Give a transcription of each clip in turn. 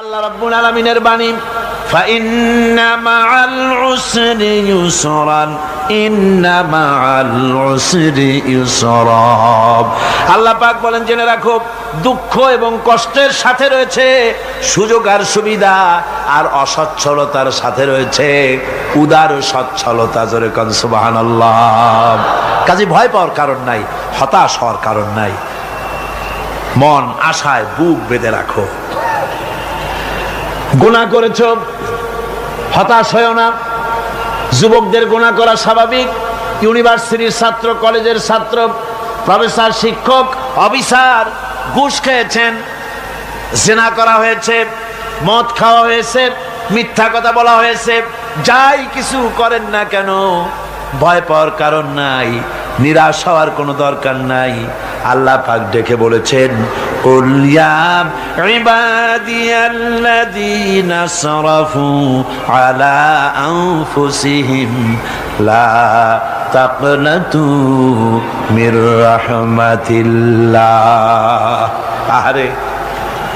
আল্লাহ রাব্বুল আলামিনের বাণী ফাইন্না মাআল উসরি ইউসরান ইন্না মাআল উসরি ইউসরা। আল্লাহ পাক বলেন জেনে রাখো, দুঃখ এবং কষ্টের সাথে রয়েছে সুযোগ আর সুবিধা, আর অসচ্ছলতার সাথে রয়েছে উদার সচ্ছলতা। জোরে কোন সুবহানাল্লাহ। কাজে ভয় পাওয়ার কারণ নাই, হতাশ হওয়ার কারণ নাই, মন আশায় বুক বেঁধে রাখো। গুনাহ করেছো, হতাশ হয়ো না। যুবকদের গুনাহ করা স্বাভাবিক। ইউনিভার্সিটির ছাত্র, কলেজের ছাত্র, প্রফেসর, শিক্ষক, অফিসার ঘুষ খেয়েছেন, জিনা করা হয়েছে, মদ খাওয়া হয়েছে, মিথ্যা কথা বলা হয়েছে, যাই কিছু করেন না কেন ভয় পাওয়ার কারণ নাই, নিরাশ হওয়ার কোনো দরকার নাই। আল্লাহ পাক ডেকে বলেছেন, কুল ইয়া ইবাদিয়াল্লাযীনা আসরাফু আলা আনফুসিহিম লা তাকনাতু মির রাহমাতিল্লাহ। আরে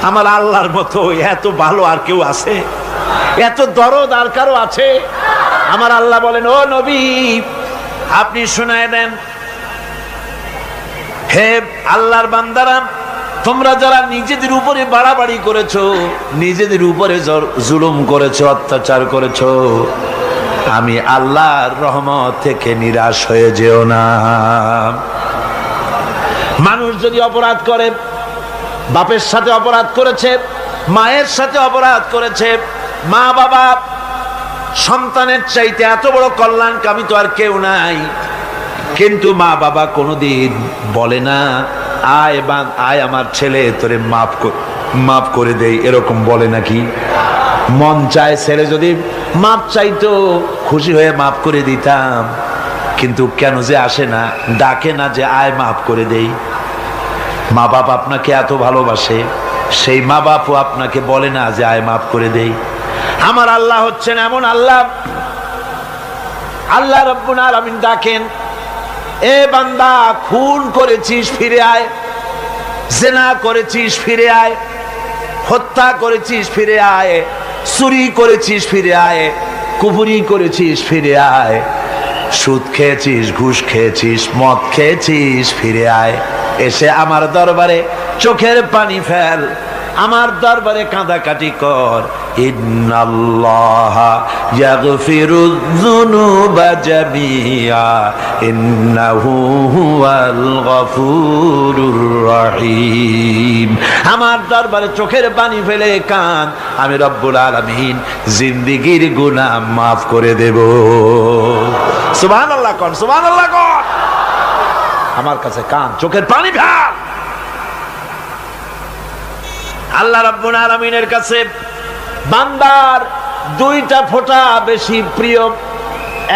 আমার আল্লাহর মতো এত ভালো আর কেউ আছে? এত দরদ আর কারো আছে? আমার আল্লাহ বলেন, ও নবী আপনি শোনায় দেন, হে আল্লাহর বান্দারা, তোমরা যারা নিজেদের উপরে বাড়াবাড়ি করেছো, নিজেদের উপরে জুলুম করেছো, অত্যাচার করেছো, আমি আল্লাহর রহমত থেকে নিরাশ হয়ে যেও না। মানুষ যদি অপরাধ করে, বাপের সাথে অপরাধ করেছে, মায়ের সাথে অপরাধ করেছে, মা বাবা সন্তানের চাইতে এত বড় কল্যাণকামী তো আর কেউ নাই, কিন্তু মা বাবা কোনোদিন বলে না আয় আমার ছেলে তোরে মাফ করে দেই, এরকম বলে নাকি? মন চায় ছেলে যদি মাপ চাইতো, খুশি হয়ে মাফ করে দিতাম, কিন্তু কেন যে আসে না, ডাকে না যে আয় মাফ করে দেই। মা বাপ আপনাকে এত ভালোবাসে, সেই মা বাপও আপনাকে বলে না যে আয় মাফ করে দেই। আমার আল্লাহ হচ্ছেন এমন আল্লাহ, আল্লাহ রাব্বুল আলামিন ডাকেন, এ বান্দা খুন করেছিস ফিরে আয়, জিনা করেছিস ফিরে আয়, হত্যা করেছিস ফিরে আয়, চুরি করেছিস ফিরে আয়, কুফরি করেছিস ফিরে আয়, সুদ খেয়েছিস, ঘুষ খেয়েছিস, মদ খেয়েছিস ফিরে আয়, এসে আমার দরবারে চোখের পানি ফেল, আমার দরবারে কাঁদাকাটি কর। ইন্নাল্লাহা ইয়াগফিরুয যুনুবা জামিআ ইন্নাহু হুয়াল গফুরুর রহিম। আমার দরবারে চোখের পানি ফেলে কাঁদ, আমি রব্বুল আলামিন জিন্দেগীর গুনাহ মাফ করে দেব। সুবহানাল্লাহ কোন, সুবহানাল্লাহ কোন। আমার কাছে কাঁদ, চোখের পানি ফেল। আল্লাহ রাব্বুল আলামিনের কাছে বান্দার দুইটা ফোঁটা বেশি প্রিয়।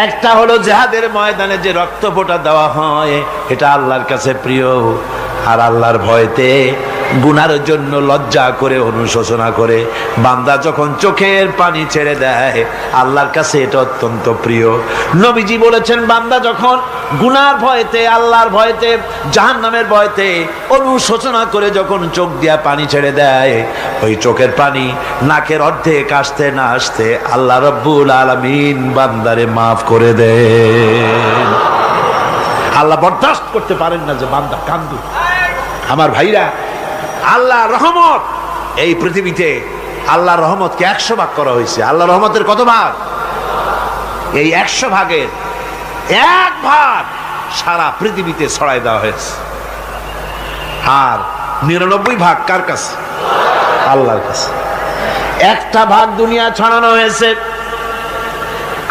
একটা হলো জিহাদের ময়দানে যে রক্ত ফোঁটা দেওয়া হয়, এটা আল্লাহর কাছে প্রিয়। আর আল্লাহর ভয়তে গুনার জন্য লজ্জা করে, অনুশোচনা করে বান্দা যখন চোখের পানি ছেড়ে দেয়, আল্লাহর কাছে এটা অত্যন্ত প্রিয়। নবীজি বলেছেন, বান্দা যখন গুনার ভয়তে, আল্লাহর ভয়তে, জাহান্নামের ভয়তে অনুশোচনা করে যখন চোখ দিয়া পানি ছেড়ে দেয়, ওই চোখের পানি নাকের অর্ধেক আসতে না আসতে আল্লাহ রাব্বুল আলামিন বান্দারে মাফ করে দেন। আল্লাহ বরদাস্ত করতে পারেন না যে বান্দা কান্দু। আমার ভাইরা, আল্লাহ রহমত এই পৃথিবীতে, আল্লাহ রহমতকে 100 ভাগ করা হয়েছে। আল্লাহ রহমতের কত ভাগ? এই 100 ভাগের 1 ভাগ সারা পৃথিবীতে ছড়াই দেওয়া হয়েছে। আর 99 ভাগ কার কাছে? আল্লাহর কাছে। একটা ভাগ দুনিয়া ছড়ানো হয়েছে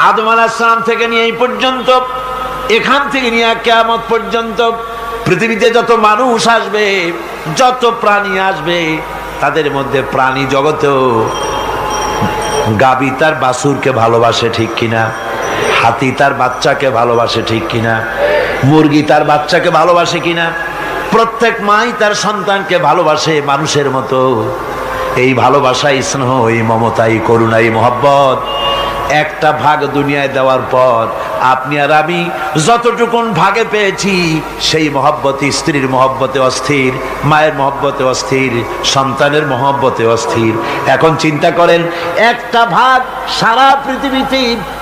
আদম আলাইহিস সালাম থেকে নিয়ে এই পর্যন্ত, এখান থেকে নিয়ে কিয়ামত পর্যন্ত পৃথিবীতে যত মানুষ আসবে, যত প্রাণী আসবে, তাদের মধ্যে প্রাণী জগতেও গাবি তার বাছুরকে ভালোবাসে ঠিক কিনা, হাতি তার বাচ্চাকে ভালোবাসে ঠিক কিনা, মুরগি তার বাচ্চাকে ভালোবাসে কিনা, প্রত্যেক মাই তার সন্তানকে ভালোবাসে মানুষের মতো। এই ভালোবাসা, স্নেহ, এই মমতা, এই করুণা, এই মহব্বত একটা ভাগ দুনিয়ায় দেওয়ার পর আপনি আর আমি যতটুকুন ভাগে পেয়েছি সেই মহব্বতে, স্ত্রীর মহব্বতে অস্থির, মায়ের মহব্বতে অস্থির, সন্তানের মহব্বতে অস্থির। এখন চিন্তা করেন, একটা ভাগ সারা পৃথিবীতে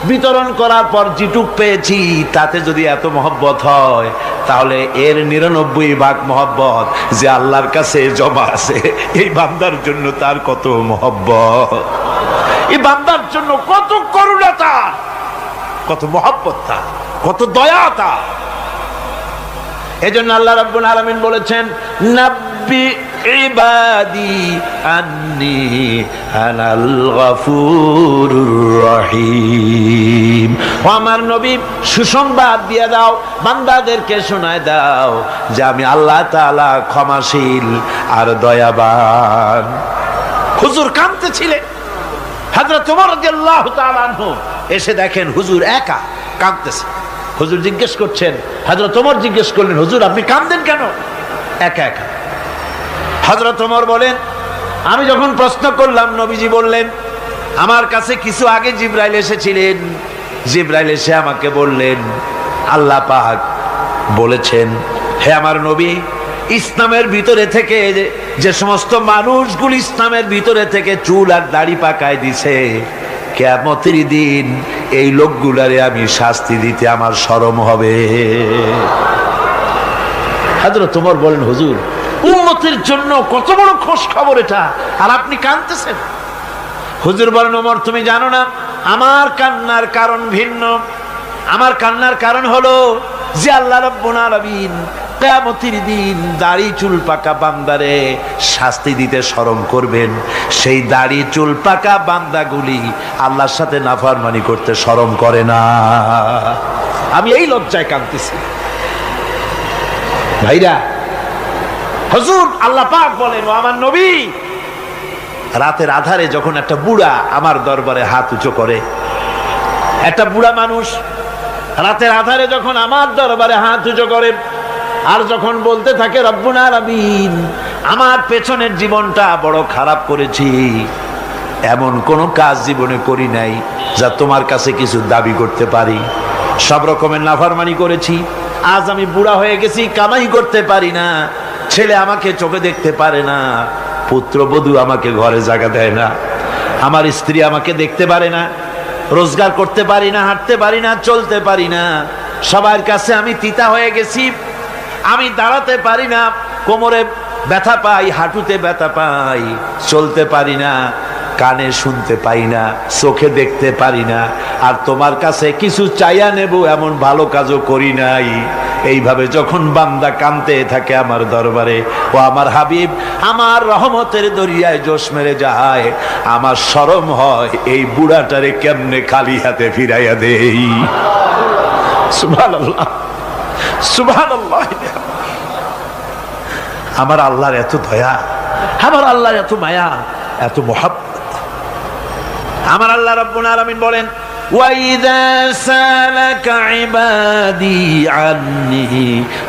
বিতরণ করার পর যেটুক পেয়েছি তাতে যদি এত মহব্বত হয়, তাহলে এর 99 ভাগ মহব্বত যে আল্লাহর কাছে জমা আছে, এই বান্দার জন্য তার কত মহব্বত, এই বান্দার জন্য কত করুণা তার, কত মহব্বত তার, কত দয়া তার। এজন্য আল্লাহ রাব্বুল আলামিন বলেছেন, নাব্বি ইবাদি আন্নি আনাল গফুরুর রহিম। ও আমার নবী, সুসংবাদ দিয়ে দাও, বান্দাদেরকে শোনায় দাও যে আমি আল্লাহ তাআলা ক্ষমাশীল আর দয়াবান। হুজুর কাঁদতেছিলেন, হযরত ওমর রাদিয়াল্লাহু তাআলা আনহু এসে দেখেন হুজুর একা কাঁদতেছে। হুজুর জিজ্ঞেস করছেন, হযরত ওমর জিজ্ঞেস করলেন, হুজুর আপনি কাঁদেন কেন একা একা? হযরত ওমর বলেন, আমি যখন প্রশ্ন করলাম নবীজি বললেন, আমার কাছে কিছু আগে জিবরাইল এসেছিলেন, জিবরাইল এসে আমাকে বললেন আল্লাহ পাক বলেছেন, হে আমার নবী, ইসলামের ভিতরে থেকে যে সমস্ত মানুষগুলো ইসলামের ভিতরে থেকে চুল আর দাড়ি পাকায় দিছে, কিয়ামতের দিন এই লোকগুলারে আমি শাস্তি দিতে আমার শরম হবে। হযরত ওমর বলেন, হুজুর উম্মতের জন্য কত বড় খোঁজ খবর এটা, আর আপনি কাঁদতেছেন। হুজুর বলেন, ওমর তুমি জানো না আমার কান্নার কারণ ভিন্ন। আমার কান্নার কারণ হলো যে আল্লাহ রাব্বুল আলামিন কিয়ামতের দিন দাড়ি চুল পাকা বান্দারে শাস্তি দিতে শরম করবেন, সেই দাড়ি চুল পাকা বান্দাগুলি আল্লাহর সাথে নাফরমানি করতে শরম করে না। আমি এই লজ্জায় কাঁদতেছি। ভাইরা, হুজুর আল্লাহ পাক বলেন, ও আমার নবী, রাতের আধারে যখন একটা বুড়া আমার দরবারে হাত উঁচু করে, একটা বুড়া মানুষ রাতের আধারে যখন আমার দরবারে হাত উঁচু করে আর যখন বলতে থাকে, রব্বুল আলামিন আমার পেছনের জীবনটা বড় খারাপ করেছি, এমন কোন কাজ জীবনে করি নাই যা তোমার কাছে কিছু দাবি করতে পারি, সব রকমের নাফরমানি করেছি, আজ আমি বুড়া হয়ে গেছি, কামাই করতে পারি না, ছেলে আমাকে চোখে দেখতে পারে না, পুত্রবধূ আমাকে ঘরে জায়গা দেয় না, আমার স্ত্রী আমাকে দেখতে পারে না, রোজগার করতে পারি না, হাঁটতে পারি না, চলতে পারি না, সবার কাছে আমি তিতা হয়ে গেছি, আমি দাঁড়াতে পারি না, কোমরে ব্যথা পাই, হাঁটুতে ব্যথা পাই, চলতে পারি না, কানে শুনতে পাই না, চোখে দেখতে পারি না, আর তোমার কাছে কিছু চাইয়া নেব এমন ভালো কাজও করি নাই। এইভাবে যখন বান্দা কাঁদতে থাকে আমার দরবারে, ও আমার হাবিব আমার রহমতের দরিয়ায় জোশ মেরে যায়, আমার শরম হয় এই বুড়াটারে কেমনে খালি হাতে ফিরাইয়া দেই। সুবহানাল্লাহ, সুবহানাল্লাহ। আমার আল্লাহর এত দয়া, আমার আল্লাহর এত মায়া, এত মহব্বত। আমার আল্লাহ রাব্বুল আলামিন বলেন, وَإِذَا سَأَلَكَ عِبَادِي عَنِّي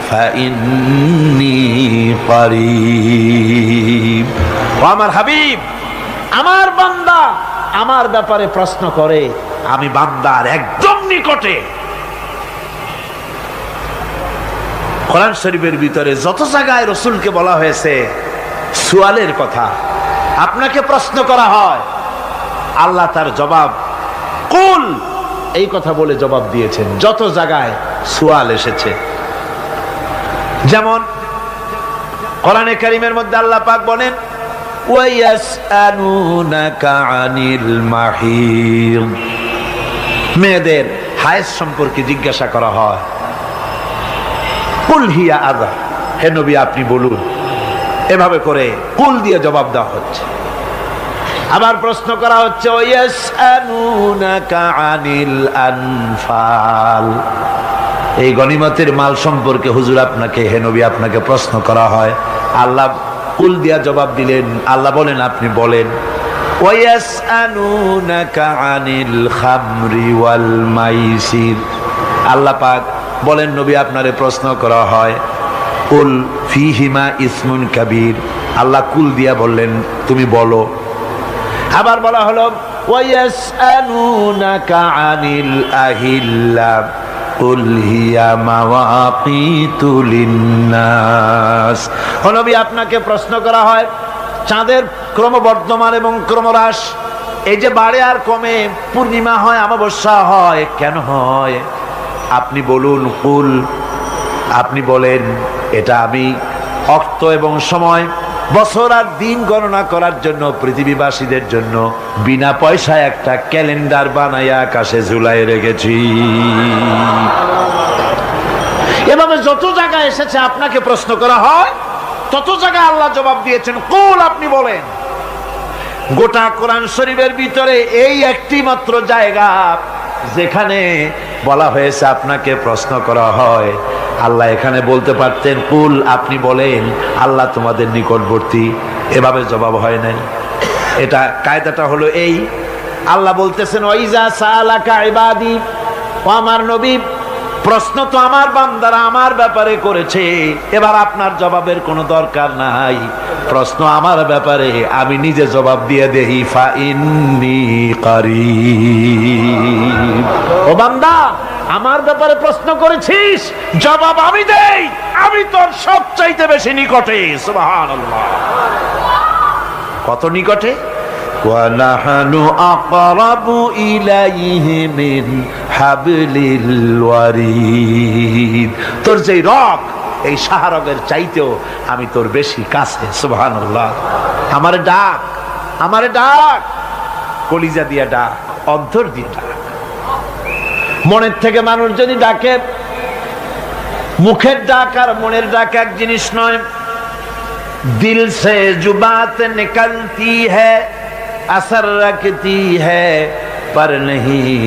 فَإِنِّي قَرِيبٌ। ও আমার হাবিব, আমার বান্দা আমার ব্যাপারে প্রশ্ন করে, আমি বান্দার একদম নিকটে। কোরআন শরীফের ভিতরে যত জায়গায় রাসূলকে বলা হয়েছে সুয়ালের কথা, আপনাকে প্রশ্ন করা হয়, আল্লাহ তার জবাব কুল এই কথা বলে জবাব দিয়েছেন। যত জায়গায় সুয়াল এসেছে, যেমন কোরআনে কারীমের মধ্যে আল্লাহ পাক বলেন, ওয়ায়াসআলুনাকা আনিল মাহিদ, মেয়েদের হায়েজ সম্পর্কে জিজ্ঞাসা করা হয়, কুল হিয়া আযা, হে নবী আপনি বলুন। এভাবে করে কুল দিয়ে জবাব দেওয়া হচ্ছে। আবার প্রশ্ন করা হচ্ছে, ওয়ায়াসআলুনাকা আনিল আনফাল, এই গনিমতের মাল সম্পর্কে হুজুর আপনাকে, হে নবী আপনাকে প্রশ্ন করা হয়। আল্লাহ কুল দিয়া জবাব দিলেন, আল্লাহ বলেন আপনি বলেন। ওয়ায়াসআলুনাকা আনিল খামরি ওয়াল মাইসির, আল্লাহ পাক বলেন নবী আপনারে প্রশ্ন করা হয়, কুল ফিহিমা ইসমুন কাবীর, আল্লাহ কুল দিয়া বললেন তুমি বলো। আবার বলা হলো, ওয়ায়াসআলুনাকা আনিল আহিল্লা কুল হিয়া মাওয়াকিতু লিন্নাস। ও নবী, আপনাকে প্রশ্ন করা হয় চাঁদের ক্রমবর্ধমান এবং ক্রমহ্রাস, এই যে বাড়ে আর কমে, পূর্ণিমা হয়, অমাবস্যা হয়, কেন হয়? আপনি বলুন, কুল, আপনি বলেন, এটা আমি অর্থ এবং সময়, বছর আর দিন গণনা করার জন্য পৃথিবীবাসীদের জন্য বিনা পয়সায় একটা ক্যালেন্ডার বানাইয়া আকাশে ঝুলাই রেখেছি। এভাবে যত জায়গায় এসেছে আপনাকে প্রশ্ন করা হয়, তত জায়গায় আল্লাহ জবাব দিয়েছেন কুল, আপনি বলেন। গোটা কোরআন শরীফের ভিতরে এই একটি মাত্র জায়গা যেখানে বলা হয়েছে আপনাকে প্রশ্ন করা হয়। আল্লাহ এখানে বলতে পারতেন কুল, আপনি বলেন, আল্লাহ তোমাদের নিকটবর্তী, এভাবে জবাব হয় নাই। এটা কায়দাটা হলো এই, আল্লাহ বলতেছেন ওয়াইজা সালাকা ইবাদি, ও আমার নবী, প্রশ্ন তো আমার বান্দারা আমার ব্যাপারে করেছে, এবার আপনার জবাবের কোনো দরকার নাই। প্রশ্ন আমার ব্যাপারে, আমি নিজে জবাব দিয়ে দেই, ফা ইন্নী কারীব। ও বান্দা, আমার ব্যাপারে প্রশ্ন করেছিস, জবাব আমি দেই, আমি তোর সবচাইতে বেশি নিকটে। সুবহানাল্লাহ, কত নিকটে? ওয়ানাহানু আকরাবু ইলাইহি মিন হাবলিল ওয়ারিদ। তোর যে রগ, এই শাহরগের চাইতেও আমি তোর বেশি কাছে। সুবহানাল্লাহ। আমারে ডাক, আমারে ডাক, কলিজা দিয়া ডাক, অন্তর দিয়ে ডাক। মনের থেকে মানুষ যদি ডাকে, মুখের ডাক আর মনের ডাক এক জিনিস নয়। দিল সে जो बात निकलती है असर रखती है पर नहीं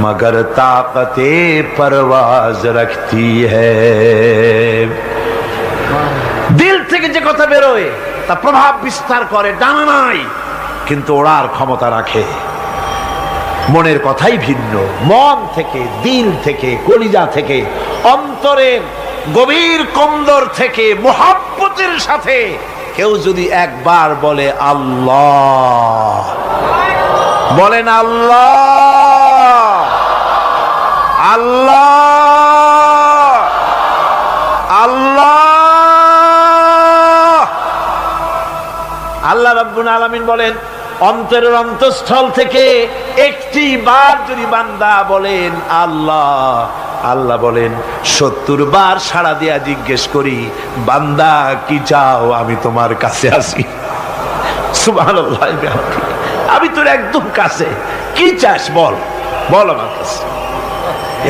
मगर ताकते परवाज रखती है। দিল থেকে যে কথা বেরোয় তা প্রভাব বিস্তার করে, ডানা নাই কিন্তু ওড়ার ক্ষমতা রাখে। মনের কথাই ভিন্ন। মন থেকে, দিল থেকে, কলিজা থেকে, অন্তরের গভীর কন্দর থেকে মুহাব্বতের সাথে কেউ যদি একবার বলে আল্লাহ, বলেন আল্লাহ, আল্লাহ, আল্লাহ। আল্লাহ রাব্বুল আলামিন বলেন, অন্তরের অন্তঃস্থল থেকে একটি বার যদি বান্দা বলেন আল্লাহ, আল্লাহ বলেন 70 বার সাড়া দিয়া জিজ্ঞেস করি, বান্দা কি চাও, আমি তোমার কাছে আসি। সুবহানাল্লাহ, আমি তোর একদম কাছে, কি চাস বল, বল আমার কাছে।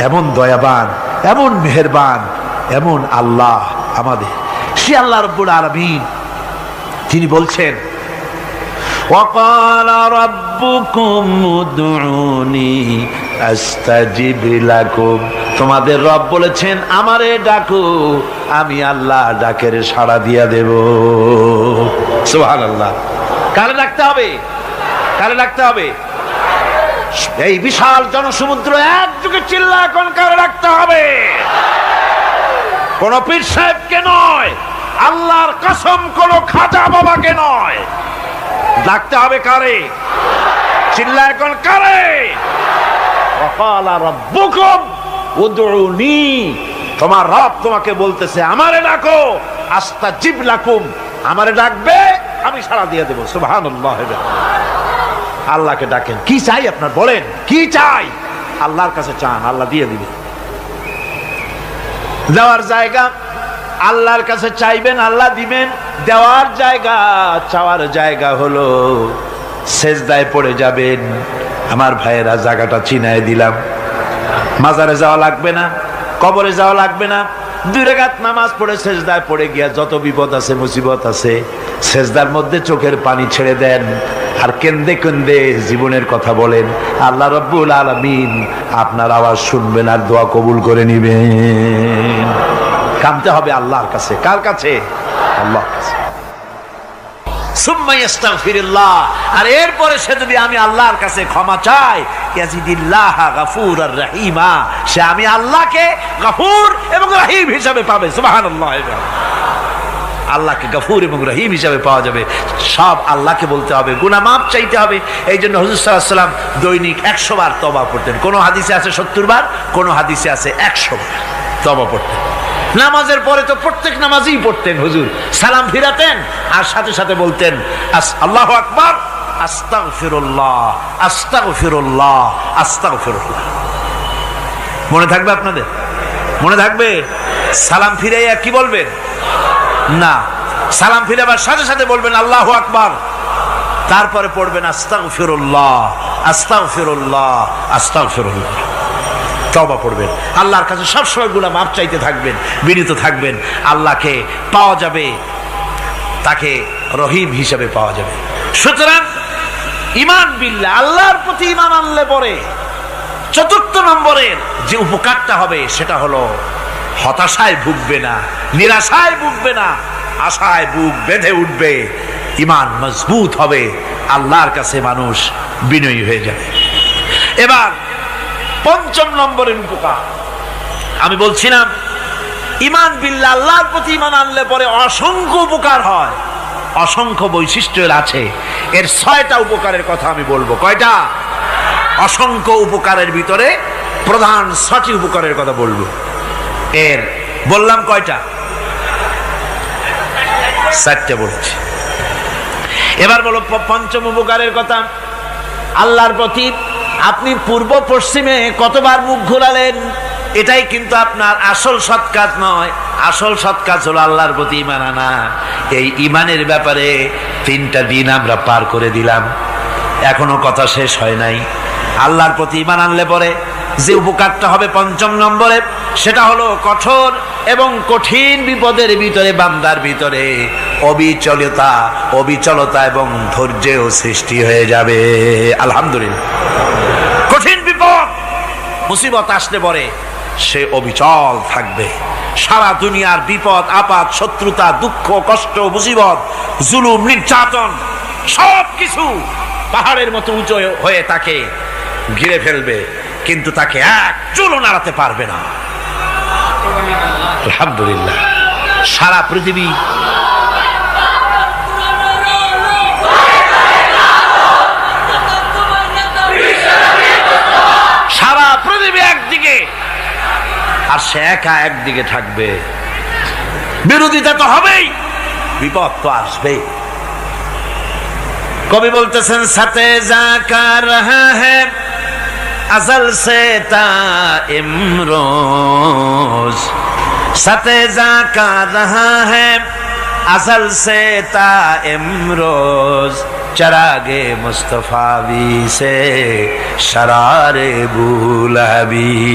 এমন দয়াবান, এমন মেহেরবান, এমন আল্লাহ আমাদের। সে আল্লাহ রাব্বুল আলামিন, তিনি বলছেন وقال ربكم ادعوني استجب لكم। তোমাদের রব বলেছেন আমারে ডাকো, আমি আল্লাহ ডাকের সাড়া দিয়া দেব। সুবহানাল্লাহ। কারে ডাকতে হবে? কারে ডাকতে হবে? এই বিশাল জনসমুদ্র একযোগে চিল্লা এখন কারে ডাকতে হবে? কোন পীর সাহেবকে নয়, আল্লাহর কসম কোন খাজা বাবাকে নয়, ডাকতে হবে কারে? চিল্লা এখন কারে? ওয়াকালা রাব্বুকুম উদউনি, তোমার রব তোমাকে বলতেছে আমারে ডাকো, আস্তাজিব লাকুম, আমারে ডাকবে আমি সাড়া দিয়ে দেব। সুবহানাল্লাহ। আল্লাহকে ডাকেন, কি চাই আপনার বলেন, কি চাই? আল্লাহর কাছে চান, আল্লাহ দিয়ে দিবে। দেওয়ার জায়গা আল্লাহর কাছে চাইবেন, আল্লাহ দিবেন। দেওয়ার জায়গা, চাওয়ার জায়গা হলো সেজদায় পড়ে যাবেন। আমার ভাইয়েরা, জায়গাটা চিনায় দিলাম। মাজারে যাওয়া লাগবে না, কবরে যাওয়া লাগবে না। 2 রাকাত নামাজ পড়ে সেজদায় পড়ে গিয়া যত বিপদ আছে, মুসিবত আছে, সেজদার মধ্যে চোখের পানি ছেড়ে দেন আর কেন্দে কেন্দে জীবনের কথা বলেন। আল্লাহ রাব্বুল আলামিন আপনার আওয়াজ শুনবেন আর দোয়া কবুল করে নিবেন। কাঁদতে হবে আল্লাহর কাছে। কার কাছে? আল্লাহর কাছে। সুম্মা ইস্তাগফিরুল্লাহ, আর এরপরে সে যদি আমি আল্লাহর কাছে ক্ষমা চাই, ইয়াজিদিল্লাহ গফুরার রহিমা, সে আমি আল্লাহকে গফুর এবং রহিম হিসাবে পাবে। সুবহানাল্লাহ। আল্লাহকে গফুর এবং রহিম হিসাবে পাওয়া যাবে। সব আল্লাহকে বলতে হবে, গুনাহ মাফ চাইতে হবে। এই জন্য হুজুর সাল্লাল্লাহু আলাইহি ওয়াসাল্লাম দৈনিক 100 বার তওবা পড়তেন। কোন হাদিসে আছে 70 বার, কোন হাদিসে আছে 100 বার তওবা পড়তেন। নামাজের পরে তো প্রত্যেক নামাজেই পড়তেন হুজুর, সালাম ফিরাতেন আর সাথে সাথে বলতেন আল্লাহু আকবার, আস্তাগফিরুল্লাহ, আস্তাগফিরুল্লাহ, আস্তাগফিরুল্লাহ। মনে থাকবে আপনাদের? মনে থাকবে? সালাম ফিরাইয়া কি বলবেন? না, সালাম ফিরাবার সাথে সাথে বলবেন আল্লাহু আকবার, তারপরে পড়বেন আস্তাগফিরুল্লাহ, আস্তাগফিরুল্লাহ, আস্তাগফিরুল্লাহ। তওবা পড়বেন, আল্লাহর কাছে সবসময় গুনাহ মাফ চাইতে থাকবেন, বিনীত থাকবেন। আল্লাহকে পাওয়া যাবে, তাকে রহিম হিসেবে পাওয়া যাবে। সুতরাং ঈমান বিল্লাহ, আল্লাহর প্রতি ঈমান আনলে পরে চতুর্থ নম্বরের যে উপকারটা হবে সেটা হলো হতাশায় ভুগবে না, নিরাশায় ভুগবে না, আশায় বুক বেঁধে উঠবে, ঈমান মজবুত হবে, আল্লাহর কাছে মানুষ বিনয়ী হয়ে যাবে। এবার পঞ্চম নম্বরের উপকার আমি বলছিলাম, ঈমান বিল্লাহ, আল্লাহর প্রতি ঈমান আনলে পরে অসংখ্য উপকার হয়, অসংখ্য বৈশিষ্ট্য আছে। এর 6টা উপকারের কথা আমি বলবো। কয়টা? অসংখ্য উপকারের ভিতরে প্রধান 6টি উপকারের কথা বলবো। এর বললাম কয়টা? 4টে বলছি। এবার বলো পঞ্চম উপকারের কথা। আল্লাহর প্রতি আপনি পূর্ব পশ্চিমে কতবার মুখ ঘোরালেন, এটাই কিন্তু আপনার আসল সৎ কাজ নয়। আসল সৎ কাজ হলো আল্লাহর প্রতি ঈমান আনা। এই ঈমানের ব্যাপারে 3টা দিন আমরা পার করে দিলাম, এখনো কথা শেষ হয় নাই। আল্লাহর প্রতি ঈমান আনলে পরে যে উপকারটা হবে পঞ্চম নম্বরে, সেটা হলো কঠোর এবং কঠিন বিপদের ভিতরে বান্দার ভিতরে অবিচলতা এবং ধৈর্যেও সৃষ্টি হয়ে যাবে। আলহামদুলিল্লাহ। কঠিন বিপদ মুসিবত আসলে পরে সে অবিচল থাকবে। সারা দুনিয়ার বিপদ আপদ, শত্রুতা, দুঃখ, কষ্ট, মুসিবত, জুলুম, নির্যাতন সবকিছু পাহাড়ের মতো উঁচু হয়ে তাকে ঘিরে ফেলবে, কিন্তু তাকে এক চুলও নাড়াতে পারবে না। আলহামদুলিল্লাহ। সারা পৃথিবী একদিকে আর সে একা একদিকে থাকবে। বিরোধিতা তো হবেই, বিপদ তো আসবেই। কবি বলতেছেন, সাথে জাকা রহা হ্যায় अज़ल से ता इमरोज, सतेजा का रहा है अज़ल से ता इमरोज, चरागे मुस्तफावी से शरारे बुलहबीस।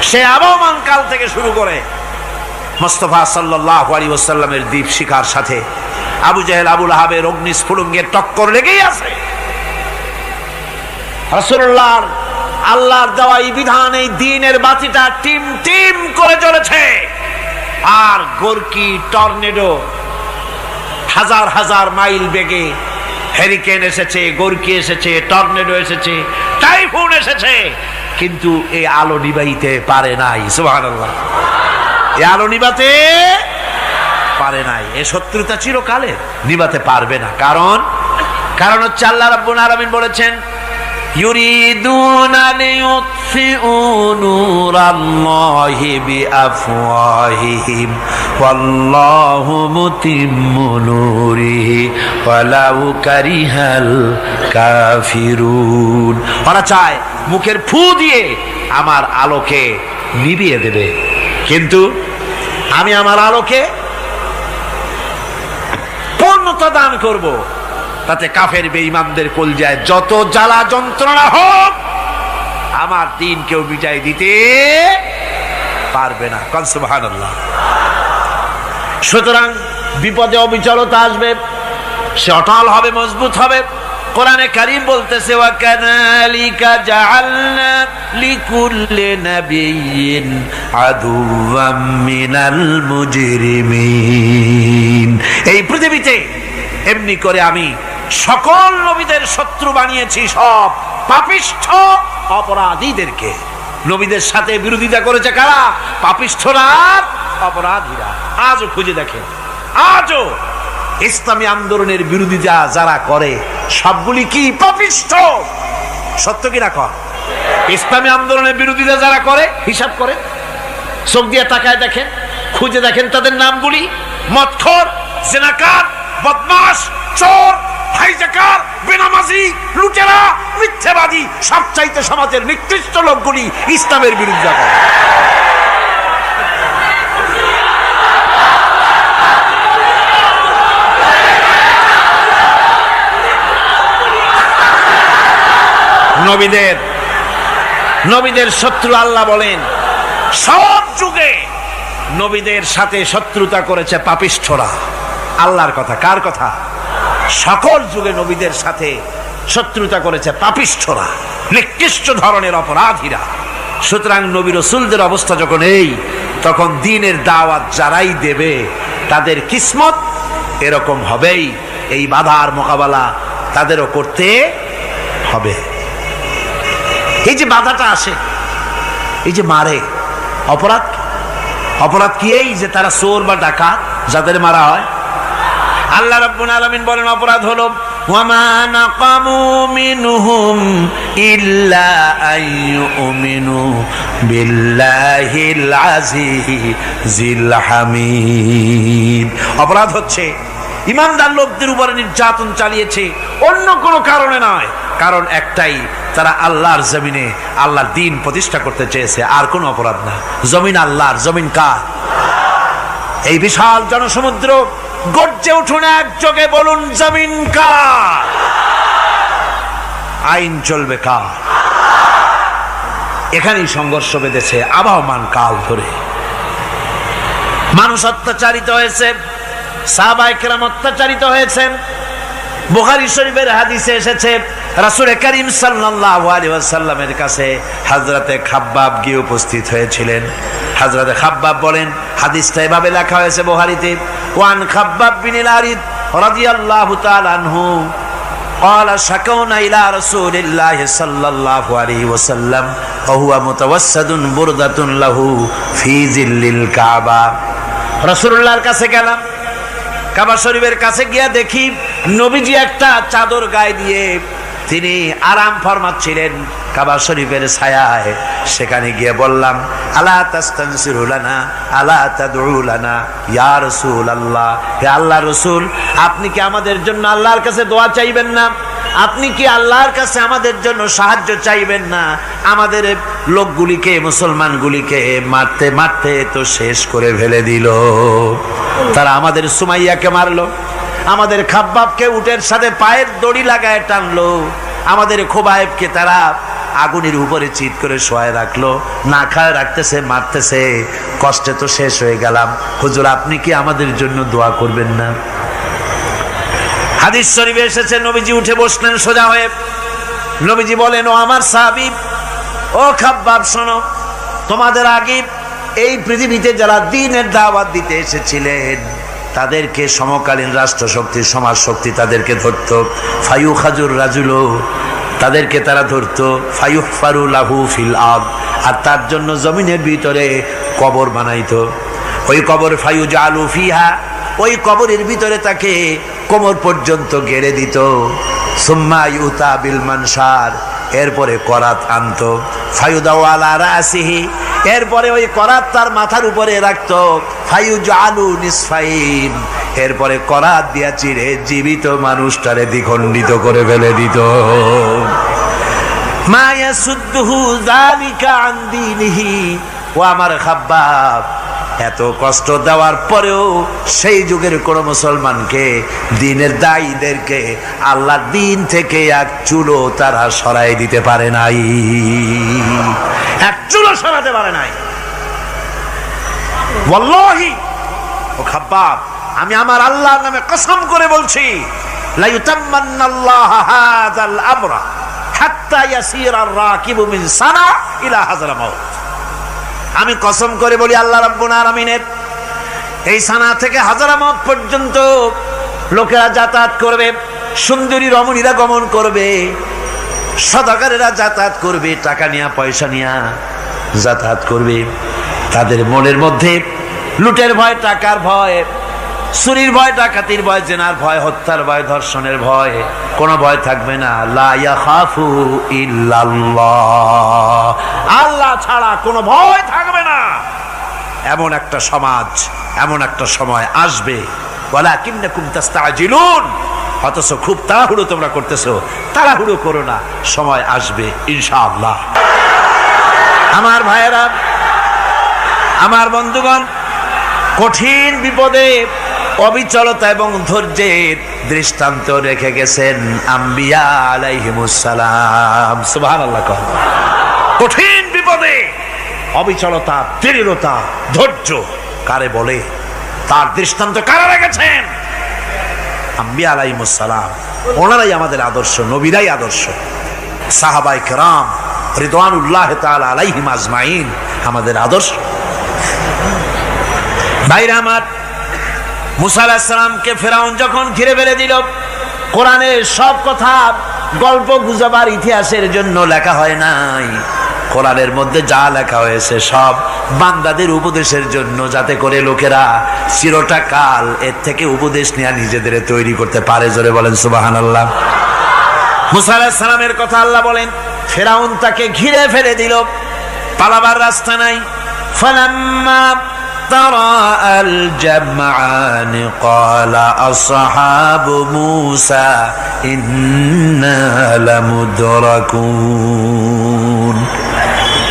সে আবহমান কাল থেকে শুরু করে মুস্তাফা সাল্লাল্লাহু আলাইহি ওয়াসাল্লামের দীপ শিখার সাথে আবু জেহেল, আবু লাহাবের অগ্নিস্ফুলিঙ্গের টক্কর লেগেই আছে। রাসূলুল্লাহর আল্লাহর দেওয়া এই বিধান, এই দ্বীনের বাতিটা টিম টিম করে জ্বলেছে। আর গোরকি, টর্নেডো, হাজার হাজার মাইল বেগে হেরিকেন এসেছে, গোরকি এসেছে, টর্নেডো এসেছে, টাইফুন এসেছে, কিন্তু এই আলো নিবাইতে পারে নাই। সুবহানাল্লাহ। এই আলো নিবাতে পারে নাই। এই শত্রুতা চিরকালে নিবাতে পারবে না। কারণ হচ্ছে আল্লাহ রাব্বুল আলামিন বলেছেন, ইউরিদুনা লিইউতফিউ নূরাল্লাহি বিআফওয়াহিহিম ওয়াল্লাহু মুতিম্মু নূরিহি ওয়ালাউ কারিহাল কাফিরুন। ওরা চায় মুখের ফু দিয়ে আমার আলোকে নিভিয়ে দেবে, কিন্তু আমি আমার আলোকে পূর্ণতা দান করব। তাতে কাফের বেঈমানদের কলজায় যত জ্বালা যন্ত্রণা হোক, আমার দ্বীন কেউ মিটাই দিতে পারবে না। সুবহানাল্লাহ। সুতরাং বিপদে অবিচলতা আসবে, সে অটল হবে, মজবুত হবে। কোরআনে কারীম বলতেছে, ওয়া কাযালিকা জাআলনা লিকুল্লি নাবিয়্যিন আদুওয়াম মিনাল মুজরিমিন। এই পৃথিবীতে এমনি করে আমি সকল নবীদের শত্রু বানিয়েছি, সব পাপিষ্ঠ অপরাধীদেরকে। নবীদের সাথে বিরোধিতা করেছে কারা? পাপিষ্ঠরা, অপরাধীরা। আজও খুঁজে দেখেন আজও ইসলামী আন্দোলনের বিরোধিতা যারা করে সবগুলি কি পাপিষ্ঠ। সত্য কিনা কর? ইসলামী আন্দোলনের বিরোধিতা যারা করে হিসাব করে, চোখ দিয়ে তাকায় দেখেন, খুঁজে দেখেন তাদের নামগুলি। মদখোর, জেনাকার, বদমাশ, চোর, হাইজাকার, বেনামাজি, লুটেরা, মিথ্যাবাদী, সবচাইতে সমাজের নিকৃষ্ট লোকগুলি ইসলামের বিরোধিতা করে। নবীদের শত্রু আল্লাহ বলেন সব যুগে নবীদের সাথে শত্রুতা করেছে পাপিষ্ঠরা। আল্লাহর কথা, কার কথা? সকল যুগে নবীদের সাথে শত্রুতা করেছে পাপিষ্ঠরা, নিকৃষ্ট ধরনের অপরাধীরা। সুতরাং নবী রাসূলদের অবস্থা যখন এই, তখন দ্বীনের দাওয়াত যারাই দেবে তাদের কিসমত এরকম হবেই। এই বাধার মোকাবেলা তাদেরও করতে হবে। এই যে বাধাটা আসে, এই যে মারে, অপরাধ কি? এই যে তারা চোর বা ডাকাত যাদের মারা হয়। আল্লাহ রাব্বুল আলামিন বলেন অপরাধ হলো ওয়ামা নাকামু মিনহুম ইল্লা আইয়ুমিনু বিল্লাহিল আজিজিল হামিদ। অপরাধ হচ্ছে ইমানদার লোকদের উপরে নির্যাতন চালিয়েছে, অন্য কোনো কারণে নয়। কারণ একটাই, তারা আল্লাহর জমিনে আল্লাহর দ্বীন প্রতিষ্ঠা করতে চেয়েছে, আর কোনো অপরাধ না। জমিন আল্লাহর, জমিন কার? এই বিশাল জনসমুদ্র গর্জে উঠুন একযোগে, বলুন জমিন কার? আইন চলবে কার? এখানেই সংঘর্ষ বেঁধেছে আবহমান কাল ধরে। মানুষ অত্যাচারিত হয়েছে, সাহাবায়ে কেরাম অত্যাচারিত হয়েছেন। বুখারী শরীফের হাদিসে এসেছে রাসূল করিম সাল্লাল্লাহু আলাইহি ওয়াসাল্লামের কাছে হযরতে খাব্বাব গিয়ে উপস্থিত হয়েছিলেন। হযরতে খাব্বাব বলেন, হাদিসটা এভাবে লেখা হয়েছে বুখারীতে, ওয়ান খাব্বাব বিন আরিদ রাদিয়াল্লাহু তাআলা আনহু قال شكونا إلى رسول الله صلى الله عليه وسلم وهو متوسد بردة له في ظل الكعبة। রাসূলুল্লাহর কাছে গেলাম, কাবা শরীফের কাছে গিয়া দেখি নবীজি একটা চাদর গায়ে দিয়ে তিনি আরাম ফরমাচ্ছিলেন কাবা শরীফের ছায়ায়। সেখানে গিয়ে বললাম, আলা তাস্তানসিরু লানা আলা তাদউ লানা ইয়া রাসূলুল্লাহ, হে আল্লাহর রাসূল, আপনি কি আমাদের জন্য আল্লাহর কাছে দোয়া চাইবেন না? আপনি কি আল্লাহর কাছে আমাদের জন্য সাহায্য চাইবেন না? আমাদের লোকগুলিকে, মুসলমানগুলিকে মারতে মারতে তো শেষ করে ফেলে দিল। তারা আমাদের সুমাইয়াকে মারলো, আমাদের খাব্বাবকে উটের সাথে পায়ের দড়ি লাগায় টানলো, আমাদের খোবায়েবকে তারা আগুনের উপরে চিৎ করে শোয়ায় রাখলো, না খায় রাখতেছে, মারতেছে, কষ্টে তো শেষ হয়ে গেলাম। হুজুর, আপনি কি আমাদের জন্য দোয়া করবেন না? হাদিস শরীফে এসেছে নবীজি উঠে বসলেন সোজা হয়ে। নবীজি বলেন, ও আমার সাহাবী, ও খাব্বাব, শোনো, তোমাদের আগে এই পৃথিবীতে যারা দ্বীনের দাওয়াত দিতে এসেছিলেন তাদেরকে সমকালীন রাষ্ট্রশক্তি, সমাজ শক্তি তাদেরকে ধরতো। ফায়ুখাজুর রাজুলো, তাদেরকে তারা ধরতো। ফায়ুহফারু লাহু ফিল আরদ, আর তার জন্য জমিনের ভিতরে কবর বানাইতো। ওই কবর ফায়ুজালু ফিহা, ওই কবরের ভিতরে তাকে কোমর পর্যন্ত গেড়ে দিত। সুম্মা ইউতা বিল মানশার, এরপরে করাত আনতো। ফায়ুদাউ আলা রাসিহি, এরপরে ওই করাত তার মাথার উপরে রাখতো। ফায়ুজালু নিসফাইন, এরপরে করাত দিয়া চিরে জীবিত মানুষটারে দ্বিখণ্ডিত করে ফেলে দিত। মা ইয়াসুদ্দুহু যালিকা আন দীনিহি। ও আমার খাব্বাব, এত কষ্ট দেওয়ার পরেও সেই যুগের কোন মুসলমানকে, দ্বীনের দায়ীদেরকে আল্লাহর দ্বীন থেকে এক চুলো তারা সরাই দিতে পারে নাই, এক চুলো সরাতে পারে নাই। ওয়াল্লাহি, ও খাব্বাব, আমি আমার আল্লাহর নামে কসম করে বলছি, লা ইউতাম্মান্নাল্লাহু হাযাল আমরা হাত্তা ইয়াসিরার রাকিবু মিন সানা ইলা হাযরামাউত। আমি কসম করে বলি, আল্লাহ রাব্বুল আলামিনের এই সানা থেকে হাজারামাউত পর্যন্ত লোকেরা যাতায়াত করবে, সুন্দরী রমণীরা গমন করবে, সদাগরেরা যাতায়াত করবে, টাকা নিয়া পয়সা নিয়া যাতায়াত করবে। তাদের মনের মধ্যে লুটের ভয়, টাকার ভয়, চুরির ভয়, ডাকাতির ভয়, জেনার ভয়, হত্যার ভয়, ধর্ষণের ভয়, কোনো ভয় থাকবে না। লা ইয়াখাফু ইল্লাল্লাহ, আল্লাহ ছাড়া কোনো ভয় থাকবে না। এমন একটা সমাজ, এমন একটা সময় আসবে। ওয়ালাকিন্নাকুম তাস্তাজিলুন, অথচ খুব তাড়াহুড়ো তোমরা করতেছো। তাড়াহুড়ো করো না, সময় আসবে ইনশাআল্লাহ। আমার ভাইয়েরা, আমার বন্ধুগণ, কঠিন বিপদে অবিচলতা এবং ধৈর্যের দৃষ্টান্ত রেখে গেছেন আম্বিয়া আলাইহিমুস সালাম। সুবহানাল্লাহ। কঠিন বিপদে অবিচলতা, দৃঢ়তা, ধৈর্য কারে বলে, তার দৃষ্টান্ত কারা রেখেছেন? আম্বিয়া আলাইহিমুস সালাম। ওনারাই আমাদের আদর্শ, নবীরাই আদর্শ। সাহাবায়ে কেরাম রিদওয়ানুল্লাহ তাআলা আলাইহিম আজমাইন আমাদের আদর্শ। ভাইরা আমার, মুসা আলাইহিস সালামকে ফেরাউন যখন ঘিরে ফেলে দিল, কোরআনের সব কথা গল্প গুজবার ইতিহাসের জন্য লেখা হয় নাই। কোরআনের মধ্যে যা লেখা হয়েছে সব বান্দাদের উপদেশের জন্য, যাতে করে লোকেরা চিরটা কাল এর থেকে উপদেশ নিয়ে নিজেদের তৈরি করতে পারে। জোরে বলেন সুবহানাল্লাহ। মুসা আলাইহিস সালামের কথা আল্লাহ বলেন, ফেরাউন তাকে ঘিরে ফেলে দিল, পালাবার রাস্তা নাই। ফালাম্মা ترى الجمعان قال أصحاب موسى إنا لمدركون।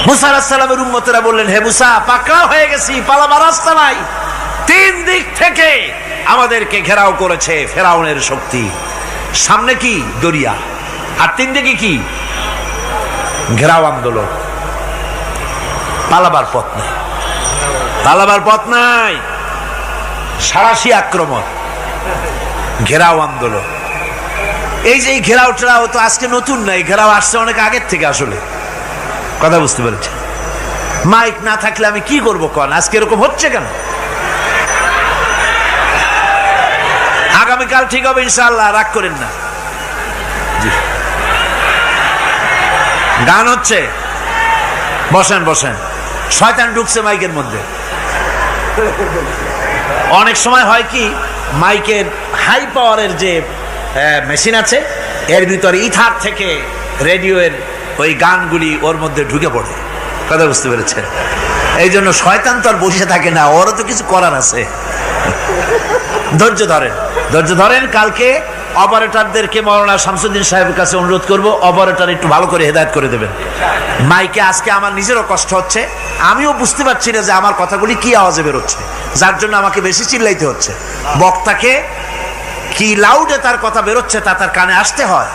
মুসা আলাইহিস সালামের উম্মতেরা বললেন, হে মুসা, পাকড়াও হয়ে গেছি, পালাবার রাস্তা নাই। তিন দিক থেকে আমাদেরকে ঘেরাও করেছে ফেরাউনের শক্তি। সামনে কি? দরিয়া, আর তিন দিকে কি? ঘেরাও আন্দোলন। পালাবার পথ নাই, পালাবার পথ নাই। সারাশি আক্রমণ, ঘেরাও আন্দোলন। এই যে ঘেরাও টেরাও তো আজকে নতুন নাই, ঘেরাও আসছে অনেক আগের থেকে। আসলে কথা বুঝতে পেরেছি। মাইক না থাকলে আমি কি করবো কন? আজকে এরকম হচ্ছে কেন? আগামীকাল ঠিক হবে ইনশাআল্লাহ, রাগ করেন না। গান হচ্ছে, বসেন বসেন। শয়তান ঢুকছে মাইকের মধ্যে। অনেক সময় হয় কি, মাইকের হাই পাওয়ারের যে মেশিন আছে, এর ভিতরে ইথার থেকে রেডিওর ওই গানগুলি ওর মধ্যে ঢুকে পড়ে। কথা বুঝতে পেরেছেন? এই জন্য শয়তান তো আর বসে থাকে না, ওরও তো কিছু করার আছে। ধৈর্য ধরেন, ধৈর্য ধরেন। কালকে অপারেটরদেরকে মাওলানা শামসুদ্দিন সাহেবের কাছে অনুরোধ করব, অপারেটর একটু ভালো করে হেদায়েত করে দেবেন। মাইকে আজকে আমার নিজেরও কষ্ট হচ্ছে, আমিও বুঝতে পারছি না যে আমার কথাগুলি কি আওয়াজে বেরোচ্ছে, যার জন্য আমাকে বেশি চিল্লাইতে হচ্ছে। বক্তাকে কি লাউডে তার কথা বেরোচ্ছে তা তার কানে আসতে হয়,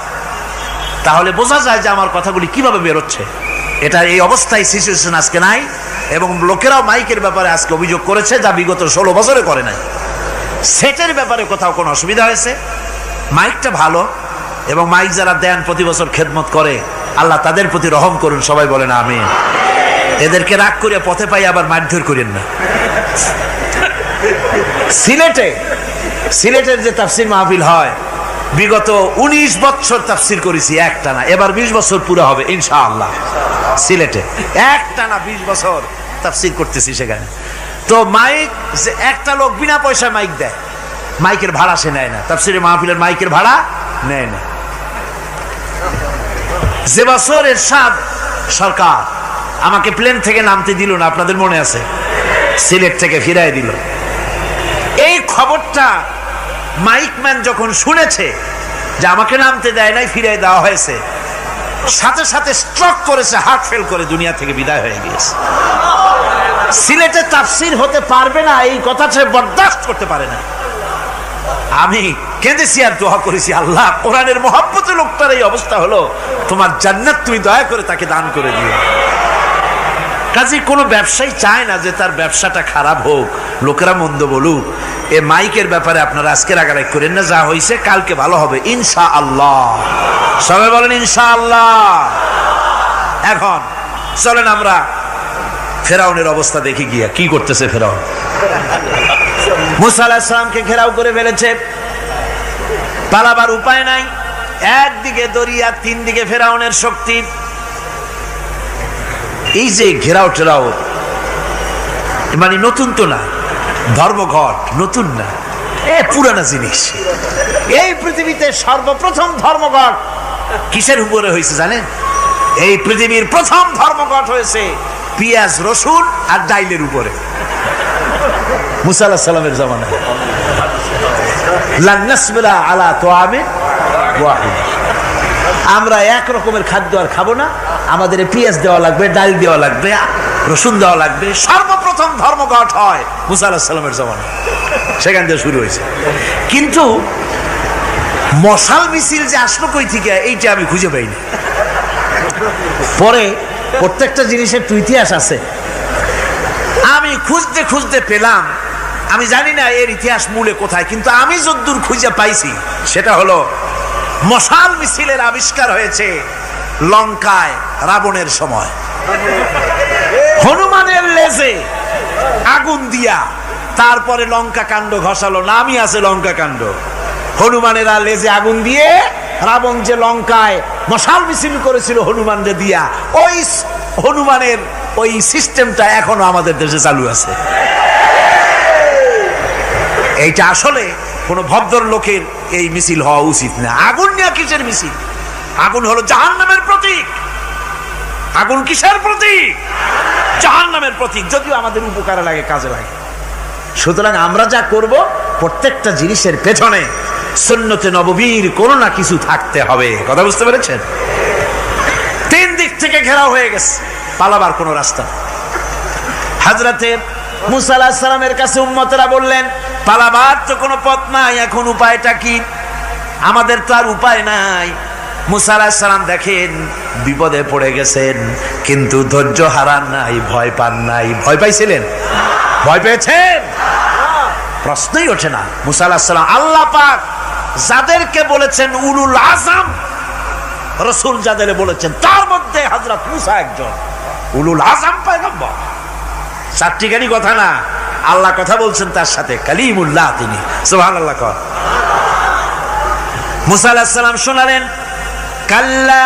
তাহলে বোঝা যায় যে আমার কথাগুলি কিভাবে বেরোচ্ছে। এটা এই অবস্থায় সিচুয়েশন আজকে নাই, এবং লোকেরাও মাইকের ব্যাপারে আজকে অভিযোগ করেছে, যা বিগত 16 বছরে করে নাই। সেটের ব্যাপারে কোথাও কোনো অসুবিধা হয়েছে? মাইকটা ভালো, এবং মাইক যারা দেন প্রতি বছর খেদমত করে, আল্লাহ তাদের প্রতি রহম করুন। সবাই বলেন আমিন। এদেরকে রাগ করে পথে পাই আবার মারধর করেন না। সিলেটের যে তাফসির মাহফিল হয়, বিগত 19 বছর তাফসির করেছি একটানা, এবার 20 বছর পুরো হবে ইনশাআল্লাহ। সিলেটে একটানা 20 বছর তাফসির করতেছি সেখানে। তো মাইক, যে একটা লোক বিনা পয়সায় মাইক দেয়, মাইকের ভাড়া সে নেয় না। তাফসিরে মাহফিলের মাইকের ভাড়া নেয় না। যে বছর এরশাদ সরকার আমাকে প্লেন থেকে নামতে দিল না, আপনাদের মনে আছে? সিলেট থেকে ফিরাই দিল। এই খবরটা মাইকম্যান যখন শুনেছে যে আমাকে নামতে দেয় নাই, ফিরাই দেওয়া হয়েছে, সাথে সাথে স্ট্রোক করেছে, হার্ট ফেল করে দুনিয়া থেকে বিদায় হয়ে গিয়েছে। সিলেটে তাফসির হতে পারবে না, এই কথা সে বরদাস্ত করতে পারে না। আমি কেঁদেছি আর দোয়া করেছি, আল্লাহ, কোরআনের মহব্বতে লোকটার এই অবস্থা হলো, তোমার জান্নাত তুমি দয়া করে তাকে দান করে দিও। কাজে কোনো ব্যবসায়ী চায় না যে তার ব্যবসাটা খারাপ হোক, লোকেরা মন্দ বলুক। এ মাইকের ব্যাপারে আপনারা আজকে রাগারাগ করেন না, যা হয়েছে কালকে ভালো হবে ইনশাআল্লাহ। সবাই বলেন ইনশাআল্লাহ। এখন চলেন আমরা ফেরাউনের অবস্থা দেখি গিয়া কি করতেছে ফেরাউন। মুসা আলাইহিস সালামকে ঘেরাও করে ফেলেছে, পালাবার উপায় নাই। একদিকে দরিয়া, তিন দিকে ফেরাউনের শক্তি। এই যে ঘেরাও টেরাও মানে নতুন তো না, ধর্মঘট নতুন না, পুরানা জিনিস। এই পৃথিবীতে সর্বপ্রথম ধর্মঘট কিসের উপরে হয়েছে জানেন? এই পৃথিবীর প্রথম ধর্মঘট হয়েছে পেঁয়াজ, রসুন আর ডাইলের উপরে, মুসা আলাইহিস সালামের জামানায়। লান নাসবিরা আলা তুআমিন ওয়াহিদ, আমরা এক রকমের খাদ্য আর খাবো না, আমাদের পেঁয়াজ দেওয়া লাগবে, ডাল দেওয়া লাগবে, রসুন দেওয়া লাগবে। সর্বপ্রথম ধর্মঘট হয় মুসা আলাইহিস সালামের জামানায়, সেখান থেকে শুরু হয়েছে। কিন্তু মশাল মিছিল যে আসলো কই থেকে, এইটা আমি খুঁজে পাইনি। পরে প্রত্যেকটা জিনিসের তো ইতিহাস আছে, আমি খুঁজতে খুঁজতে পেলাম। আমি জানি না এর ইতিহাস মূলে কোথায়, কিন্তু আমি যদ্দূর খুঁজে পাইছি সেটা হলো মশাল মিছিলের আবিষ্কার হয়েছে লঙ্কায় রাবণের সময়। হনুমানের লেজে আগুন দিয়া তারপরে লঙ্কা কাণ্ড ঘষালো, নামই আছে লঙ্কা কাণ্ড। হনুমানেরা লেজে আগুন দিয়ে রাবণ যে লঙ্কায় মশাল মিছিল করেছিল হনুমানদের দিয়া, ওই হনুমানের ওই সিস্টেমটা এখনো আমাদের দেশে চালু আছে। এইটা আসলে কোন ভদ্রলোকের এই মিছিল হওয়া উচিত না। আগুন নিয়ে কিসের মিছিল? আগুন হলো জাহান্নামের প্রতীক। আগুন কিসের প্রতীক? জাহান্নামের প্রতীক। যদিও আমাদের উপকারে লাগে, কাজে লাগে। সুতরাং আমরা যা করব, প্রত্যেকটা জিনিসের পেছনে সুন্নতে নববীর কোনো না কিছু থাকতে হবে। কথা বুঝতে পেরেছেন? তিন দিক থেকে ঘেরাও হয়ে গেছে, পালাবার কোনো রাস্তা। হযরতে মুসা আলাইহিস সালামের কাছে উম্মতেরা বললেন, পালাবার তো কোনো পথ নাই, এখন উপায়টা কি? আমাদের তো আর উপায় নাই। মুসা আলাইহিস সালাম দেখেন বিপদে পড়ে গেছেন, কিন্তু ধৈর্য হারান নাই, ভয় পান নাই। ভয় পাইছিলেন? ভয় পেয়েছেন? প্রশ্নই ওঠে না। মুসা আলাইহিস সালাম, আল্লাহ পাক যাদেরকে বলেছেন উলুল আযম রাসূল, যাদের বলেছেন তার মধ্যে হযরত মুসা একজন উলুল আযম পয়গম্বর। চারটিখানি কথা না, আল্লাহ কথা বলছেন তার সাথে, কালিমুল্লাহ তিনি। সুবহানাল্লাহ। কর মুসা আলাইহিস সালাম শোনালেন, কাল্লা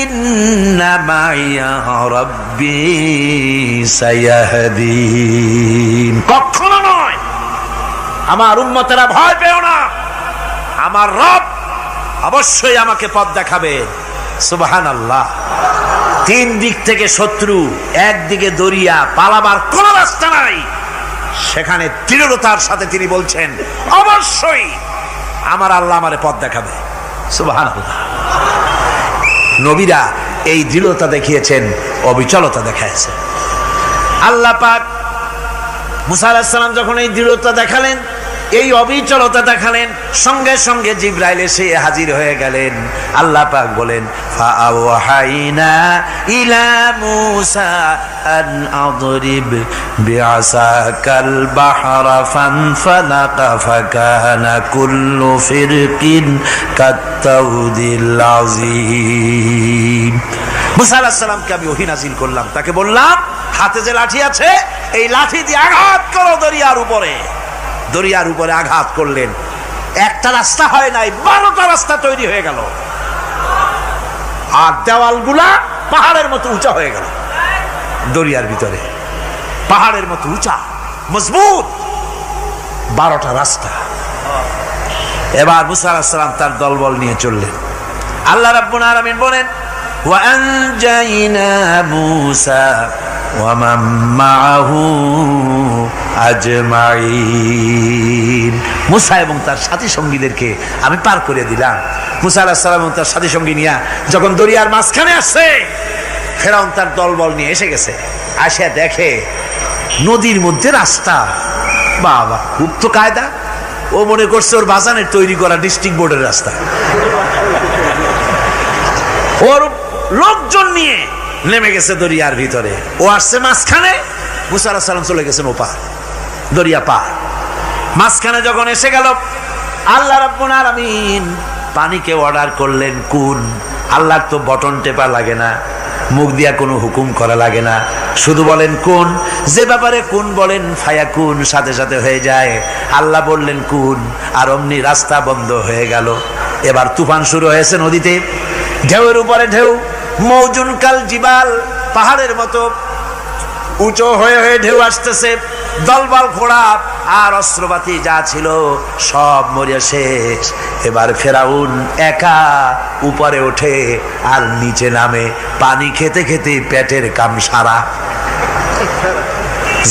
ইন্না মাইয়া রাব্বি সায়াহদিন। কখনো নয়, আমার উম্মতেরা ভয় পেও না, আমার রব অবশ্যই আমাকে পথ দেখাবে। সুবহানাল্লাহ। তিন দিক থেকে শত্রু, একদিকে দরিয়া, পালাবার কোন রাস্তা নাই। সেখানে দৃঢ়তার সাথে তিনি বলছেন, অবশ্যই আমার আল্লাহ আমারে পথ দেখাবে। সুবহানাল্লাহ। নবীরা এই দৃঢ়তা দেখিয়েছেন, অবিচলতা দেখাইছেন। আল্লাহ পাক মুসা আলাইহিস সালাম যখন এই দৃঢ়তা দেখালেন, এই অবিচলতা দেখালেন, সঙ্গে সঙ্গে জিবরাইল এসে হাজির হয়ে গেলেন। আল্লাহ পাক বলেন, ফাআওহাইনা ইলা মুসা আন আদরিব বিআসাকাল বাহরা ফানফালাকা ফাকানা কুল্লু ফিরকিন কাত্তাউদিল আযীম। মুসা আলাইহিস সালামকে আমি ওহী নাযিল করলাম, তাকে বললাম হাতে যে লাঠি আছে, এই লাঠি দিয়ে আঘাত করো দরিয়ার উপরে। দরিয়ার উপরে আঘাত করলেন, একটা রাস্তা হয় নাই, 12টা রাস্তা তৈরি হয়ে গেল। আর দেওয়ালগুলা পাহাড়ের মতো উঁচা হয়ে গেল। দরিয়ার ভিতরে পাহাড়ের মতো উঁচা, মজবুত 12টা রাস্তা। এবার মুসা আলাইহিস সালাম তার দলবল নিয়ে চললেন। আল্লাহ রাব্বুল আলামিন বলেন, ওয়া আনজাইনা মুসা ওয়া মান মাআহু আজমাইন। মুসা এবং তার সাথী সঙ্গীদেরকে আমি পার করে দিলাম। মুসা আলাইহিস সালাম এবং তার সাথী সঙ্গী নিয়ে যখন দরিয়ার মাঝখানে আসছে, ফেরাউন তার দলবল নিয়ে এসে গেছে। আসে দেখে নদীর মধ্যে রাস্তা। বাবা, খুব তো কায়দা। ও মনে করছে ওর বাজানের তৈরি করা ডিস্ট্রিক্ট বোর্ডের রাস্তা। ওর লোকজন নিয়ে নেমে গেছে দরিয়ার ভিতরে, ও আসছে মাঝখানে। মুসা আলাইহিস সালাম চলে গেছেন ওপার, দরিয়া পার। মাঝখানে যখন এসে গেল, আল্লাহ রাব্বুল আলামিন পানিকে অর্ডার করলেন কুন। আল্লাহর তো বটন টেপা লাগে না, মুখ দিয়া কোনো হুকুম করা লাগে না, শুধু বলেন কুন। যে ব্যাপারে কুন বলেন ফায়াকুন, সাথে সাথে হয়ে যায়। আল্লাহ বললেন কুন, আর অমনি রাস্তা বন্ধ হয়ে গেল। এবার তুফান শুরু হয়েছে নদীতে, ঢেউয়ের উপরে ঢেউ, মৌজুন কাল জিবাল, পাহাড়ের মতো উঁচু হয়ে হয়ে ঢেউ আসতেছে। দলবল ঘোড়া আর অস্ত্রপাতি যা ছিল সব মরিয়া শেষ। এবার ফেরাউন একা উপরে ওঠে আর নিচে নামে, পানি খেতে খেতে পেটের কাম সারা,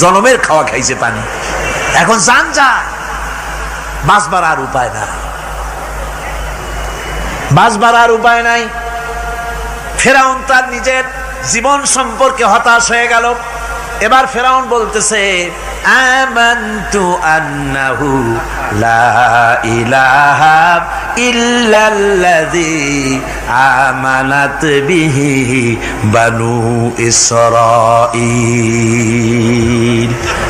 জনমের খাওয়া খাইছে পানি। এখন জান যা, বাঁচবার আর উপায় নাই, বাঁচবার আর উপায় নাই। ফেরাউন তার নিজের জীবন সম্পর্কে হতাশ হয়ে গেল। এবার ফেরাউন বলতেছে, আমানতু আন্নাহু লা ইলাহা ইল্লাল্লাযী আমানাত বিহি বানু ইসরাঈল।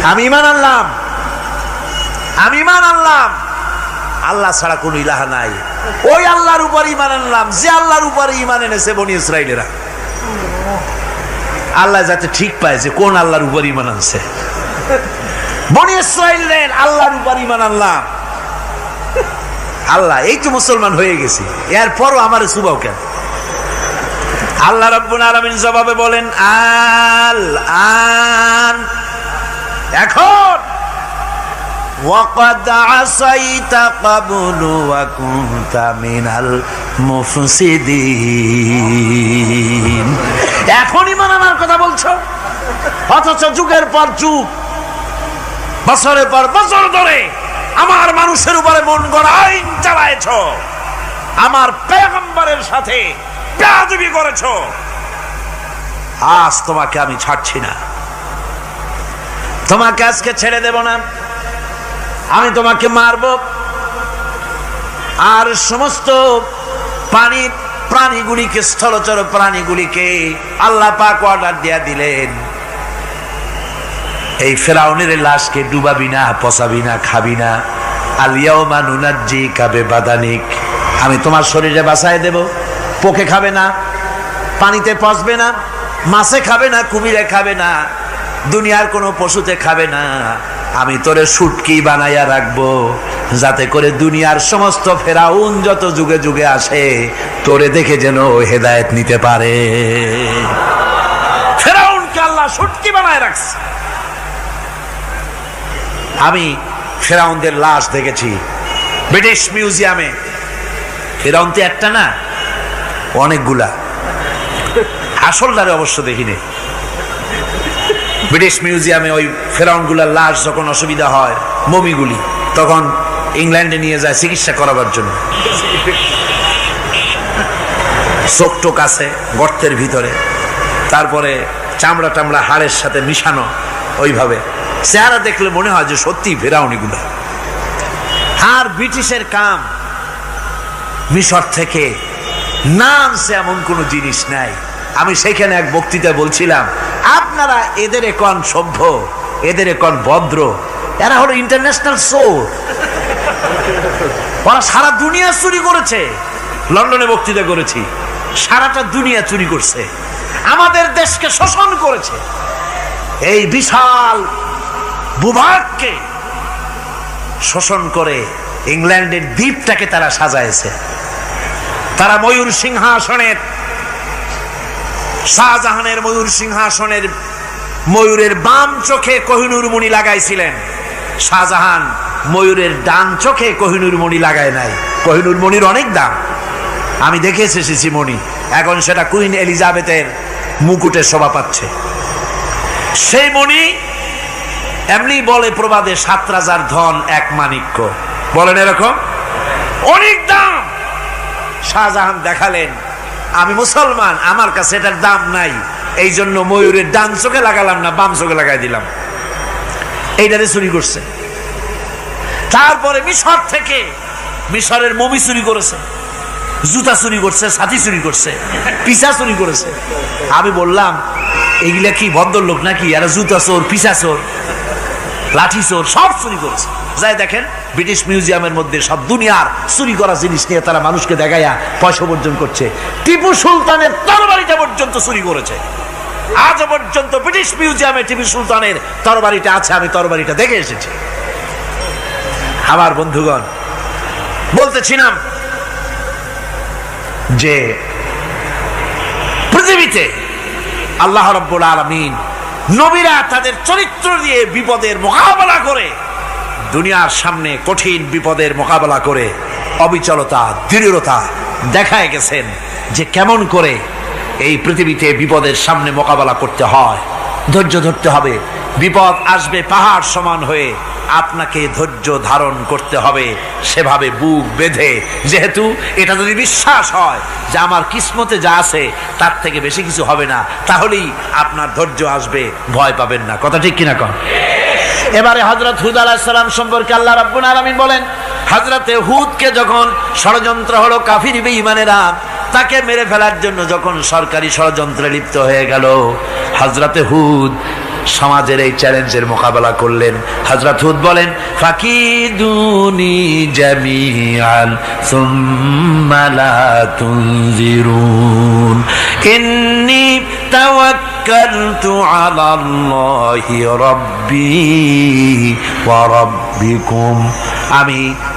আমি ঈমান আনলাম, আমি ঈমান আনলাম আল্লাহ ছাড়া কোন ইলাহা নাই। ওই আল্লাহর উপর ঈমান আনলাম যে আল্লাহর উপর ঈমান এনেছে বনি ইসরাইলেরা। আল্লাহ যাতে ঠিক পায় যে কোন আল্লাহর উপর ঈমান আনছে। বনি ইসরাইলের আল্লাহর উপর ঈমান আনলাম। আল্লাহ এই তো মুসলমান হয়ে গেছি, এরপরও আমারে সুবাও কেন? আল্লাহ রাব্বুল আলামিন জবাবে বলেন, আল আন, এখন ওয়াকাদ আসাইতা ক্বাবলু ওয়া কুনতা মিনাল মুফসিদিন। এখন ঈমান আনার কথা বলছো, অথচ যুগের পর যুগ, বছরের পর বছর ধরে আমার মানুষের উপরে মন গড়া আইন চালায়েছো, আমার পয়গম্বরের সাথে বেয়াদবি করেছো। আজ তোমাকে আমি ছাড়ছি না, তোমাকে আজকে ছেড়ে দেব না, আমি তোমাকে মারব। আর সমস্ত প্রাণীগুলিকে, স্থলচর প্রাণীগুলিকে আল্লাহ পাক অর্ডার দিয়া দিলেন, এই ফেরাউনের লাশকে ডুবাবি না, পচাবি না, খাবি না। আলিয়াউমা নুনাজ্জিকা বিবাদানিক, আমি তোমার শরীরে বাঁচায় দেব। পোকে খাবে না, পানিতে পচবে না, মাছে খাবে না, কুমিরে খাবে না, দুনিয়ার কোনো পশুতে খাবে না। আমি তোরে শুটকি বানাইয়া রাখবো, যাতে করে দুনিয়ার সমস্ত ফেরাউন যত যুগে যুগে আসে তোরে দেখে যেন হেদায়েত নিতে পারে। ফেরাউনকে আল্লাহ শুটকি বানায় রাখছে। আমি ফেরাউনদের লাশ দেখেছি ব্রিটিশ মিউজিয়ামে। ফেরাউন তো একটা না, অনেকগুলা। আসলটারে অবশ্য দেখিনি। ব্রিটিশ মিউজিয়ামে ওই ফেরাউনগুলার লাশ যখন অসুবিধা হয়, মমিগুলি, তখন ইংল্যান্ডে নিয়ে যায় চিকিৎসা করাবার জন্য। চোখ টোক আছে গর্তের ভিতরে, তারপরে চামড়া টামড়া হাড়ের সাথে মিশানো, ওইভাবে চেহারা দেখলে মনে হয় যে সত্যি ফেরাউনিগুলো। আর ব্রিটিশের কাম মিশর থেকে না আনছে এমন কোনো জিনিস নাই। আমি সেখানে এক বক্তৃতা বলছিলাম, আপনারা এদের এখন সভ্য, এদের এখন ভদ্র, এরা হলো ইন্টারন্যাশনাল চোর। ওরা সারা দুনিয়া চুরি করেছে। লন্ডনে বক্তৃতা করেছি, সারাটা দুনিয়া চুরি করছে, আমাদের দেশকে শোষণ করেছে। এই বিশাল ভূভাগকে শোষণ করে ইংল্যান্ডের দ্বীপটাকে তারা সাজাইছে। তারা ময়ূর সিংহাসনের, শাহজাহানের ময়ূর সিংহাসনের ময়ূরের বাম চোখে কোহিনূর মণি লাগাইছিলেন। শাহজাহান ময়ূরের ডান চোখে কোহিনূর মণি লাগায় নাই। কোহিনূর মণির অনেক দাম, আমি দেখে এসেছি মণি। এখন সেটা কুইন এলিজাবেথের মুকুটে শোভা পাচ্ছে। সেই মণি এমনি বলে প্রবাদে ৭ রাজার ধন এক মাণিক্য, বলেন এরকম, অনেক দাম। শাহজাহান দেখালেন, আমি মুসলমান, আমার কাছে এটার দাম নাই, এই জন্য ময়ূরের ডান চোখে লাগালাম না, বাম চোখে লাগাই দিলাম। এইটারে চুরি করছে। তারপরে মিশর থেকে, মিশরের মমি চুরি করেছে, জুতা চুরি করছে, ছাতি চুরি করছে, পিসা চুরি করেছে। আমি বললাম, এগুলা কি ভদ্রলোক নাকি? এরা জুতা চোর, পিসা চোর, লাঠি চোর, সব চুরি করেছে। যাই দেখেন ব্রিটিশ মিউজিয়ামের মধ্যে সব দুনিয়ার চুরি করা জিনিস নিয়ে তারা মানুষকে দেখাইয়া পয়সা উপার্জন করছে। টিপু সুলতানের তরবারিটা পর্যন্ত চুরি করেছে। আজ পর্যন্ত ব্রিটিশ মিউজিয়ামে টিপু সুলতানের তরবারিটা আছে, আমি তরবারিটা দেখে এসেছি। আমার বন্ধুগণ, বলতেছিলাম যে পৃথিবীতে আল্লাহ রাব্বুল আলামিন নবীরা তাদের চরিত্র দিয়ে বিপদের মোকাবেলা করে দুনিয়ার সামনে কঠিন বিপদের মোকাবেলা করে অবিচলতা, দৃঢ়তা দেখায় গেছেন যে কেমন করে এই পৃথিবীতে বিপদের সামনে মোকাবেলা করতে হয়। ধৈর্য ধরতে হবে, বিপদ আসবে পাহাড় সমান হয়ে, আপনাকে ধৈর্য ধারণ করতে হবে সেভাবে বুক বেঁধে। যেহেতু এটা যদি বিশ্বাস হয় যে আমার কিসমতে যা আছে তার থেকে বেশি কিছু হবে না, তাহলেই আপনার ধৈর্য আসবে, ভয় পাবেন না। কথা ঠিক কিনা কন? এবারে হযরত হুদ আলাইহিস সালাম সম্পর্কে আল্লাহ রাব্বুল আলামিন বলেন, হযরতে হুদকে যখন ষড়যন্ত্র হলো কাফির বেঈমানেরা তাকে মেরে ফেলার জন্য যখন সরকারি ষড়যন্ত্রে লিপ্ত হয়ে গেল, হযরতে হুদ সমাজের এই চ্যালেঞ্জের মোকাবেলা করলেন। হযরত হুদ বলেন, ফাকিদুনি জামিআন সুম্মা লা তুনজিরুন ইন্নী তাওয়াক্কালতু আলাল্লাহি রাব্বি ওয়া রাব্বিকুম।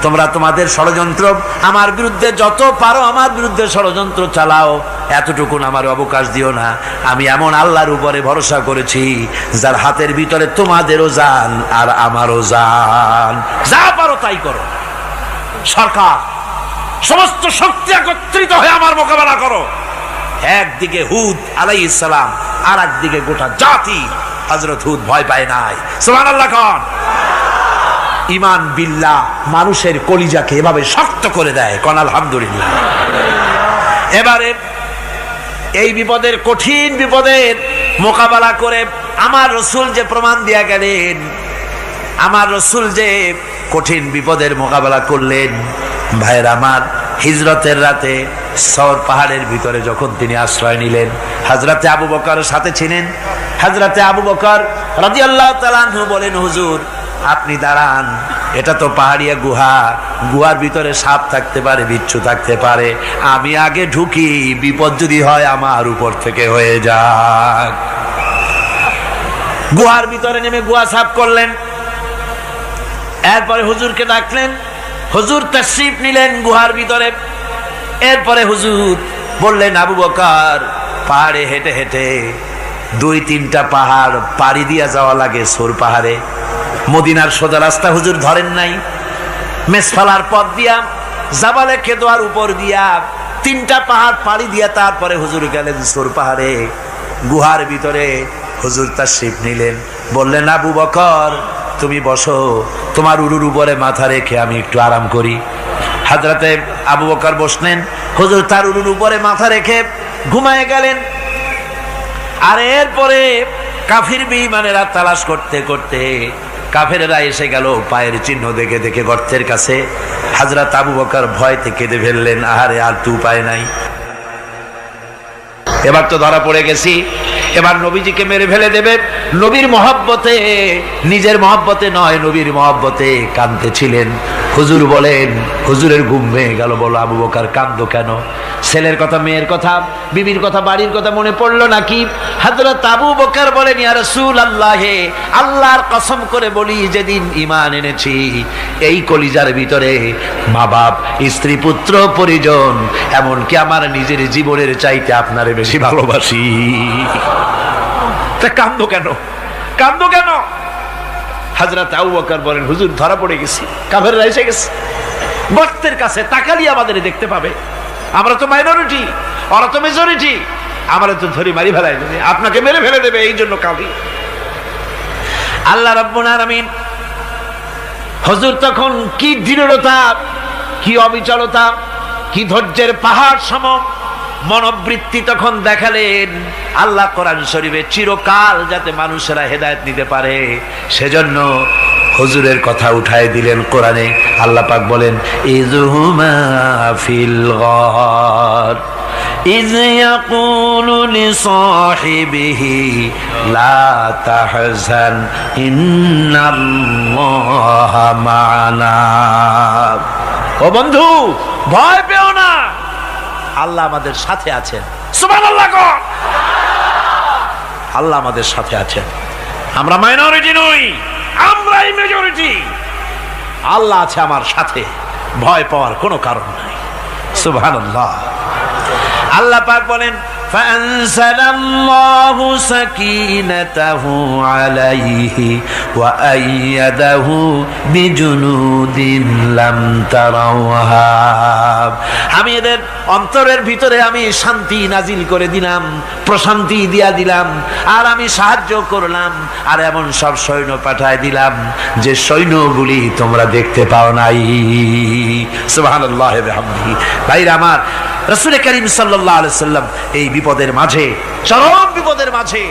তোমরা তোমাদের ষড়যন্ত্র আমার বিরুদ্ধে যত পারো আমার বিরুদ্ধে ষড়যন্ত্র চালাও, এতটুকুন আমার অবকাশ দিও না। আমি এমন আল্লাহর উপরে ভরসা করেছি যার হাতের ভিতরে তোমাদেরও জান আর আমারও জান। যা পারো তাই করো। সরকার সমস্ত শক্তি একত্রিত হয়ে আমার মোকাবেলা করো। একদিকে হুদ আলাইহিস সালাম, আর একদিকে গোটা জাতি। হযরত হুদ ভয় পায় নাই। সুবহানাল্লাহ কোন? ঈমান বিল্লাহ মানুষের কলিজাকে এভাবে শক্ত করে দেয়। কোন আলহামদুলিল্লাহ। এবারে এই বিপদের, কঠিন বিপদের মোকাবেলা করে আমার রাসূল যে প্রমাণ দিয়া গেলেন, আমার রাসূল যে কঠিন বিপদের মোকাবেলা করলেন, ভাইয়ের আমার, হিজরতের রাতে সওর পাহাড়ের ভিতরে যখন তিনি আশ্রয় নিলেন, হযরতে আবু বকর সাথে ছিলেন। হযরতে আবু বকর রাদিয়াল্লাহু তাআলা আনহু বলেন, হুজুর আপনি দাঁড়ান, এটা তো পাহাড়িয়া গুহা, গুহার ভিতরে সাপ থাকতে পারে, বিচ্ছু থাকতে পারে, আমি আগে ঢুকি, বিপদ যদি হয় আমার উপর থেকে হয়ে যাক। গুহার ভিতরে নেমে গুহা সাফ করলেন। এরপরে হুজুরকে ডাকলেন, হুজুর তাশরীফ নিলেন গুহার ভিতরে। এরপরে হুজুর বললেন, আবু বকর পাহাড়ে হেঁটে হেঁটে 2-3টা পাহাড় পাড়ি দিয়া যাওয়া লাগে সৌর পাহাড়ে। মদিনার সোজা রাস্তা হুজুর ধরেন নাই, মেসফালার পথ দিয়া জাবালে কেদোয়ার উপর দিয়া 3টা পাহাড় পাড়ি দিয়া তারপরে হুজুর গেলেন সৌর পাহাড়ে। গুহার ভিতরে হুজুর তাশরীফ নিলেন। বললেন, আবু বকর তুমি বসো, তোমার উরুর উপরে মাথা রেখে আমি একটু আরাম করি। হযরতে আবু বকর বসলেন, হুজুর তার উরুর উপরে মাথা রেখে ঘুমায় গেলেন। আর এরপরে কাফির বেঈমানেরা তালাশ করতে করতে কাফেরেরা এসে গেল পায়ের চিহ্ন দেখে দেখে গর্তের কাছে। হযরত আবু বকর ভয়তে কেঁদে ফেললেন, আহারে আর তো উপায় নাই, এবার তো ধরা পড়ে গেছি, এবার নবীজিকে মেরে ফেলে দেবে। নবীর মহব্বতে, নিজের মহব্বতে নয়, নবীর মহব্বতে কাঁদতেছিলেন। হুজুর বলেন, হুজুরের ঘুম ভেঙে গেল। বলো আবু বকর কাঁদো কেন? ছেলের কথা, মেয়ের কথা, বিবির কথা, বাড়ির কথা মনে পড়লো নাকি? হযরত আবু বকর বলেন, ইয়া রাসূলুল্লাহ, আল্লাহর কসম করে বলি, যেদিন ঈমান এনেছি এই কলিজার ভিতরে মা বাপ, স্ত্রী, পুত্র, পরিজন, এমনকি আমার নিজের জীবনের চাইতে আপনারে বেশি ভালোবাসি। তা কাঁদো কেন? কাঁদো কেন? হযরত আবু বকর বলেন, হুজুর ধরা পড়ে গেছি, কাফেররা এসে গেছে গর্তের কাছে, তাকালি আমাদের দেখতে পাবে, আমরা তো মাইনরিটি, ওরা তো মেজরিটি, আমরা তো ধরি মারি ফেলাই দেবে, আপনাকে মেরে ফেলে দেবে, এই জন্য কাঁদি। আল্লাহ রাব্বুল আলামিন, হুজুর তখন কি দৃঢ়তা, কি অবিচলতা, কি ধৈর্যের পাহাড় সম মনোবৃত্তি তখন দেখালেন। আল্লাহ কোরআন শরীফে চিরকাল যাতে মানুষেরা হেদায়েত নিতে পারে সেজন্য হুজুরের কথা উঠায় দিলেন কোরআনে। আল্লাহ পাক বলেন, ইযহুমা ফিল গার ইয ইয়াকুলু লিসাহিবিহি লা তাহজান ইন্নাল্লাহা মা'ানা। ও বন্ধু, ভয় পেও না, আল্লাহ আমাদের সাথে আছেন। সুবহানাল্লাহ কোন? আল্লাহ আমাদের সাথে আছেন। আমরা মাইনরিটি নই, আমরাই মেজরিটি। আল্লাহ আছে আমার সাথে, ভয় পাওয়ার কোনো কারণ নাই। সুবহানাল্লাহ। আল্লাহ পাক বলেন, فأنزل الله سكينته عليه وأيده بجنود لم تروها। আমি এদের অন্তরের ভিতরে আমি শান্তি নাজিল করে দিলাম, প্রশান্তি দিয়া দিলাম, আর আমি সাহায্য করলাম, আর এমন সব সৈন্য পাঠায় দিলাম যে সৈন্যগুলি তোমরা দেখতে পাও নাই। সুবহানাল্লাহ ওয়া বিহামদিহি। ভাইরা আমার, রাসূল করিম সাল্লাল্লাহু আলাইহি সাল্লাম এই বিপদের মাঝে, চরম বিপদের মাঝে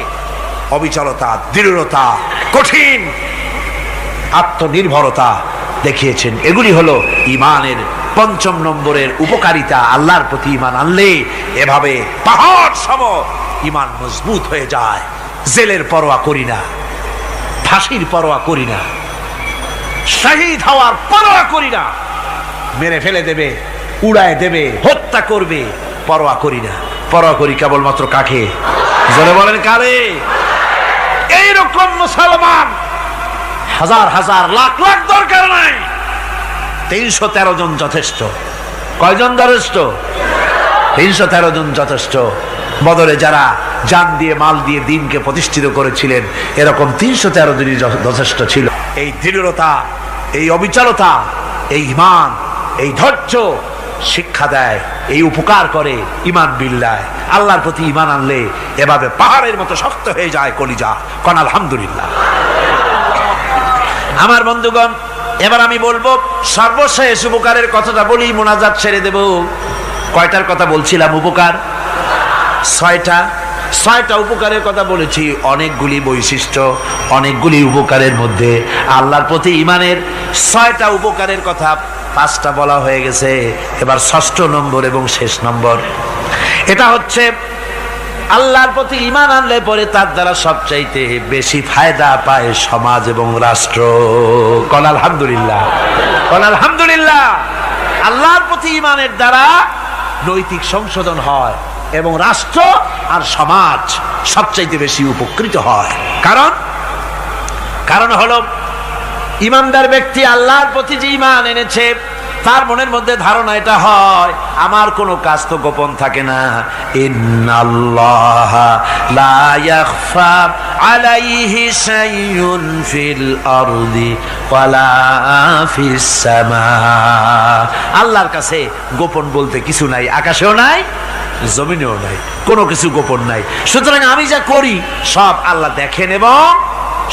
অবিচলতা, দৃঢ়তা, কঠিন আত্মনির্ভরতা দেখিয়েছেন। এগুলি হলো ঈমানের পঞ্চম নম্বরের উপকারিতা। আল্লাহর প্রতি ঈমান আনলে এভাবে পাহাড় সম ঈমান মজবুত হয়ে যায়। জেলের পরোয়া করি না, ফাঁসির পরোয়া করি না, শহীদ হওয়ার পরোয়া করি না, মেরে ফেলে দেবে, উড়ায় দেবে, হত্যা করবে, পরোয়া করি না। পরোয়া করি কেবলমাত্র কাকে? জোরে বলেন কারে? এইরকম মুসলমান হাজার হাজার লাখ লাখ দরকার নাই, 313 জন যথেষ্ট। কয়জন যথেষ্ট? 313 জন যথেষ্ট। বদরে যারা জান দিয়ে মাল দিয়ে দিনকে প্রতিষ্ঠিত করেছিলেন, এরকম 313 জনই যথেষ্ট ছিল। এই দৃঢ়তা, এই অবিচলতা, এই ঈমান, এই ধৈর্য শিক্ষা দেয়, এই উপকার করে ঈমান বিল্লাহ। আল্লাহর প্রতি ঈমান আনলে এভাবে পাহাড়ের মতো শক্ত হয়ে যায় কলিজা। কোন আলহামদুলিল্লাহ। আমার বন্ধুগণ, এবার আমি বলবো সর্বশেষ উপকারের কথাটা বলি, মোনাজাত ছেড়ে দেব। কয়টার কথা বলছিলাম? উপকার 6টা উপকারের কথা বলেছি। অনেকগুলি বৈশিষ্ট্য, অনেকগুলি উপকারের মধ্যে আল্লাহর প্রতি ঈমানের 6টা উপকারের কথা 5টা বলা হয়ে গেছে। এবার 6ষ্ঠ নম্বর এবং শেষ নম্বর, এটা হচ্ছে আল্লাহর প্রতি ঈমান আনলে পরে তার দ্বারা সবচাইতে বেশি ফায়দা পায় সমাজ এবং রাষ্ট্র। কোন আলহামদুলিল্লাহ, কোন আলহামদুলিল্লাহ। আল্লাহর প্রতি ঈমানের দ্বারা নৈতিক সংশোধন হয় এবং রাষ্ট্র আর সমাজ সবচাইতে বেশি উপকৃত হয়। কারণ হলো ঈমানদার ব্যক্তি আল্লাহর প্রতি যে ঈমান এনেছে, তার মনের মধ্যে ধারণা এটা হয়, আমার কোনো কাজ তো গোপন থাকে না। ইন্নাল্লাহা লা ইয়াখফা আলাইহি শাইউন ফিল আরদি ওয়ালা ফিস সামা। আল্লাহর কাছে গোপন বলতে কিছু নাই, আকাশেও নাই, জমিনেও নাই, কোনো কিছু গোপন নাই। সুতরাং আমি যা করি সব আল্লাহ দেখেন এবং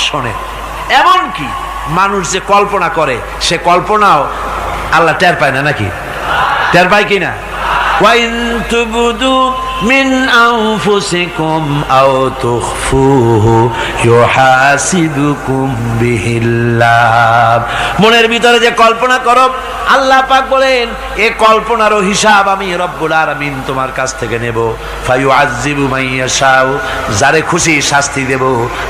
শোনেন। এমনকি মানুষ যে কল্পনা করে, সে কল্পনাও আল্লাহ টের পায় না, নাকি? টের পায় কিনা? ওয়াইন তুবদু মিন আনফুসিকুম আও তুখফুহু ইউহাসিবুকুম বিহিল্লাহ। মনের ভিতরে যে কল্পনা করো, আল্লাহ পাক বলেন এই কল্পনারও হিসাব আমি রব্বুল আলামিন তোমার কাছ থেকে নেব। ফায়ুআযযিবু মান ইয়াশাউ, যারে খুশি শাস্তি দেব,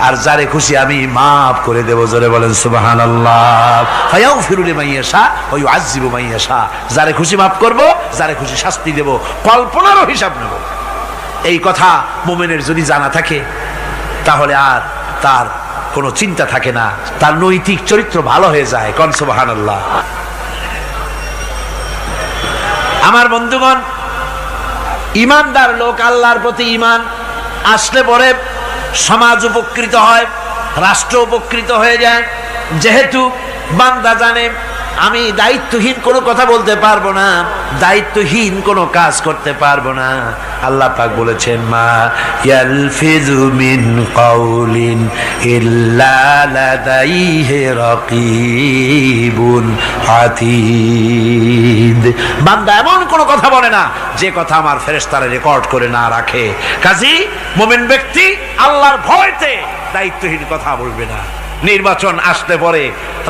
আর যারে খুশি আমি মাফ করে দেব। জোরে বলেন সুবহানাল্লাহ। ফায়াগফিরু লিমান ইয়াশা ওয়া ইউআযযিবু মান ইয়াশা, যারে খুশি মাফ করব, যারে খুশি শাস্তি দেব, কল্পনারও হিসাব নেব। এই কথা মুমিনের যদি জানা থাকে, তাহলে আর তার কোনো চিন্তা থাকে না, তার নৈতিক চরিত্র ভালো হয়ে যায়। কোন সুবহানাল্লাহ। আমার বন্ধুগণ, ঈমানদার লোক, আল্লাহর প্রতি ঈমান আসলে পরে সমাজ উপকৃত হয়, রাষ্ট্র উপকৃত হয়ে যায়। যেহেতু বান্দা জানে আমি দায়িত্বহীন কোনো কথা বলতে পারবো না, দায়িত্বহীন কোনো কাজ করতে পারবো না। আল্লাহ পাক বলেছেন, মা ইয়ালফিযু মিন কাউলিন ইল্লা লাদাইহি রাকীবুন আতীদ। বান্দা এমন কোনো কথা বলে না যে কথা আমার ফেরেশতারা রেকর্ড করে না রাখে। কাজী মুমিন ব্যক্তি আল্লাহর ভয়তে দায়িত্বহীন কথা বলবে না। নির্বাচন আসতে পরে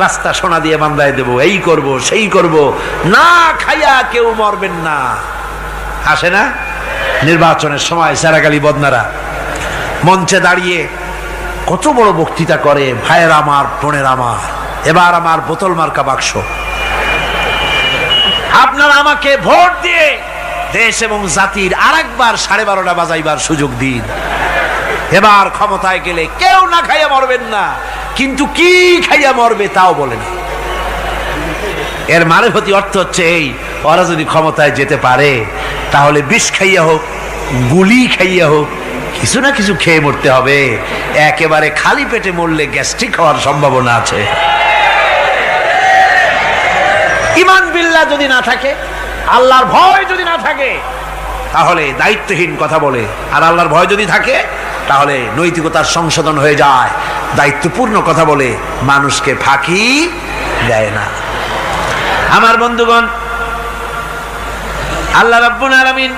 রাস্তা সোনা দিয়ে বান্ধায় দেব, এই করব সেই করব, না খাইয়া কেউ মরবেন না। আসে না নির্বাচনের সময় সারাগালি বদনারা মঞ্চে দাঁড়িয়ে কত বড় বক্তৃতা করে, ভাইয়ের আমার, বোনের আমার, এবার আমার বোতল মার্কা বাক্স, আপনারা আমাকে ভোট দিয়ে দেশ এবং জাতির আরেকবার 12:30 বাজাইবার সুযোগ দিন। এবার ক্ষমতায় গেলে কেউ না খাইয়া মরবেন না, কিন্তু কি খাইয়া মরবে তাও বলে না। এর মারফতি অর্থ হচ্ছে এই, ওরা যদি ক্ষমতায় যেতে পারে তাহলে বিষ খাইয়া হোক, গুলি খাইয়া হোক, কিছু না কিছু খেয়ে মরতে হবে। একেবারে খালি পেটে মরলে গ্যাস্ট্রিক হওয়ার সম্ভাবনা আছে। ঈমান বিল্লাহ যদি না থাকে, আল্লাহর ভয় যদি না থাকে, তাহলে দায়িত্বহীন কথা বলে। আর আল্লাহর ভয় যদি থাকে, তাহলে নৈতিকতার সংশোধন হয়ে যায়, দায়িত্বপূর্ণ কথা বলে, মানুষকে ফাঁকি দেয় না। আমার বন্ধুগণ, আল্লাহ রাব্বুল আলামিন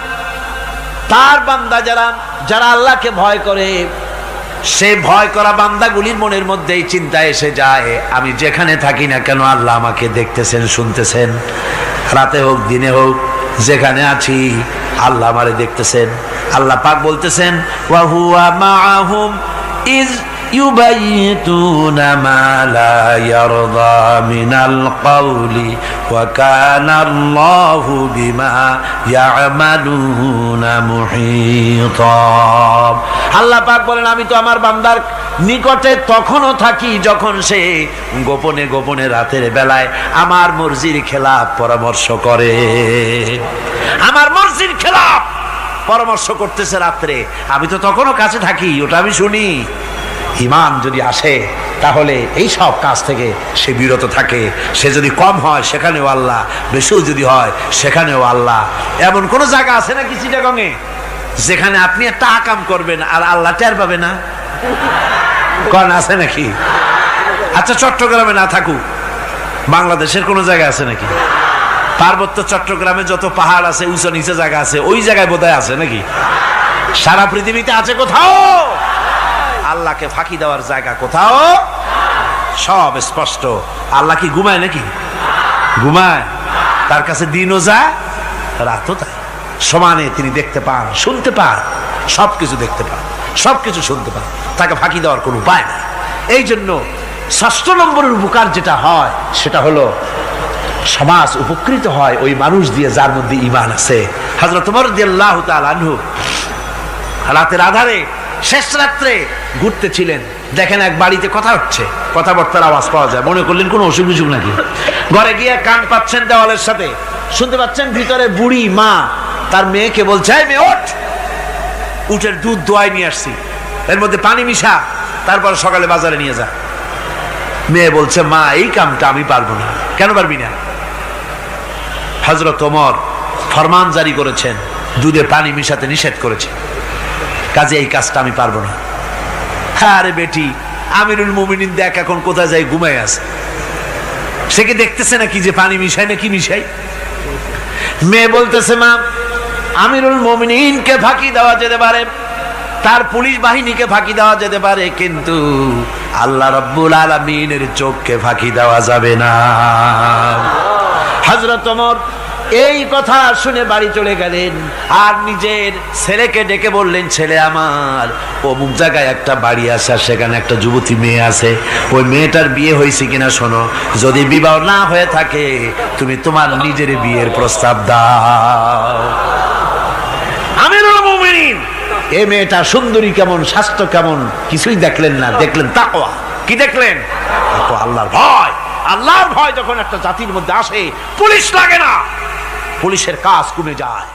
তার বান্দা যারা আল্লাহকে ভয় করে, সে ভয় করা বান্দাগুলির মনের মধ্যেই চিন্তা এসে যায়, আমি যেখানে থাকি না কেন আল্লাহ আমাকে দেখতেছেন, শুনতেছেন। রাতে হোক দিনে হোক, যেখানে আছি আল্লাহ আমারে দেখতেছেন। আল্লাহ পাক বলতেছেন, ওয়া হুয়া মাআহুম ইজ ইউবাইতুনা মা লা ইয়ারদা মিনাল কওলি ওয়া কানা আল্লাহু বিমা ইয়ামালুনা মুহীতা। আল্লাহ পাক বলেন, আমি তো আমার বান্দার নিকটে তখনও থাকি যখন সে গোপনে গোপনে রাতের বেলায় আমার মর্জির খেলাফ পরামর্শ করে। আমার মর্জির খেলাফ পরামর্শ করতেছে রাত্রে, আমি তো তখনও কাছে থাকি, ওটা আমি শুনি। ঈমান যদি আসে, তাহলে এই সব কাজ থেকে সে বিরত থাকে। সে যদি কম হয় সেখানেও আল্লাহ, বেশিও যদি হয় সেখানেও আল্লাহ। এমন কোন জায়গা আছে নাকি চিটাগংয়ে যেখানে আপনি একটা আকাম করবেন আর আল্লাহ টের পাবে না? কোন আছে নাকি? আচ্ছা, চট্টগ্রামে না থাকুক, বাংলাদেশের কোন জায়গা আছে নাকি? পার্বত্য চট্টগ্রামে যত পাহাড় আছে, উঁচু নিচে জায়গা আছে, ওই জায়গায় বোধহয় আছে নাকি? সারা পৃথিবীতে আছে কোথাও? আল্লাহকে ফাঁকি দেওয়ার জায়গা কোথাও? সব স্পষ্ট। আল্লাহ কি ঘুমায় নাকি? ঘুমায়? তার কাছে দিনও যায়, রাতও তাই। সমানে তিনি দেখতে পান, শুনতে পান, সবকিছু দেখতে পান, সবকিছু শুনতে পান। তাকে ফাঁকি দেওয়ার কোনো উপায় নাই। এই জন্য ৬ষ্ঠ নম্বরের উপকার যেটা হয়, সেটা হলো সমাজ উপকৃত হয় ওই মানুষ দিয়ে যার মধ্যে ঈমান আছে। হযরত ওমর রাদিয়াল্লাহু তাআলা আনহু রাতের আধারে, শেষ রাত্রে ঘুরতেছিলেন, দেখেন এক বাড়িতে কথা হচ্ছে, কথাবার্তার আওয়াজ পাওয়া যায়। মনে করলেন কোন অসুখ বিসুখ নাকি। ঘরে গিয়ে কান পাচ্ছেন দেওয়ালের সাথে, শুনতে পাচ্ছেন ভিতরে বুড়ি মা তার মেয়েকে বলছে, এই মেয়ে ওঠ, উটের দুধ দোয়াই নিয়ে আসছি, এর মধ্যে পানি মিশা, তারপর সকালে বাজারে নিয়ে যা। মেয়ে বলছে, মা এই কামটা আমি পারবো না। কেন পারবি না? হযরত ওমর ফরমান জারি করেছেন, দুধে পানি মিশাতে নিষেধ করেছেন, কাজে এই কাজটা আমি পারবো না। আরে বেটি, আমিরুল মুমিনিন দেখ এখন কোথায় যায়, ঘুমায় আছে। সে কি দেখতেছে নাকি যে পানি মিশাই না কি মিশাই? মেয়ে বলতেছে, মা আমিরুল মুমিনিনকে ফাঁকি দেওয়া যেতে পারে, তার পুলিশ বাহিনীকে ফাঁকি দেওয়া যেতে পারে, কিন্তু আল্লাহ রাব্বুল আলামিনের চোখকে ফাঁকি দেওয়া যাবে না। হযরত ওমর এই কথা শুনে বাড়ি চলে গেলেন, আর নিজের ছেলেকে ডেকে বললেন, ছেলে আমার, অমুক জায়গায় একটা বাড়ি আছে, সেখানে একটা যুবতী মেয়ে আছে, ওই মেয়েটার বিয়ে হয়েছে কিনা শোনো, যদি বিবাহ না হয়ে থাকে তুমি তোমার নিজের বিয়ের প্রস্তাব দাও। আমিরুল মুমিনিন এই মেয়েটা সুন্দরী কেমন, স্বাস্থ্য কেমন, কিছুই দেখলেন না, দেখলেন তাকওয়া। কি দেখলেন? আল্লাহর ভয়। আল্লাহর ভয় যখন একটা জাতির মধ্যে আসে, পুলিশ লাগে না, পুলিশের কাজ কমে যায়।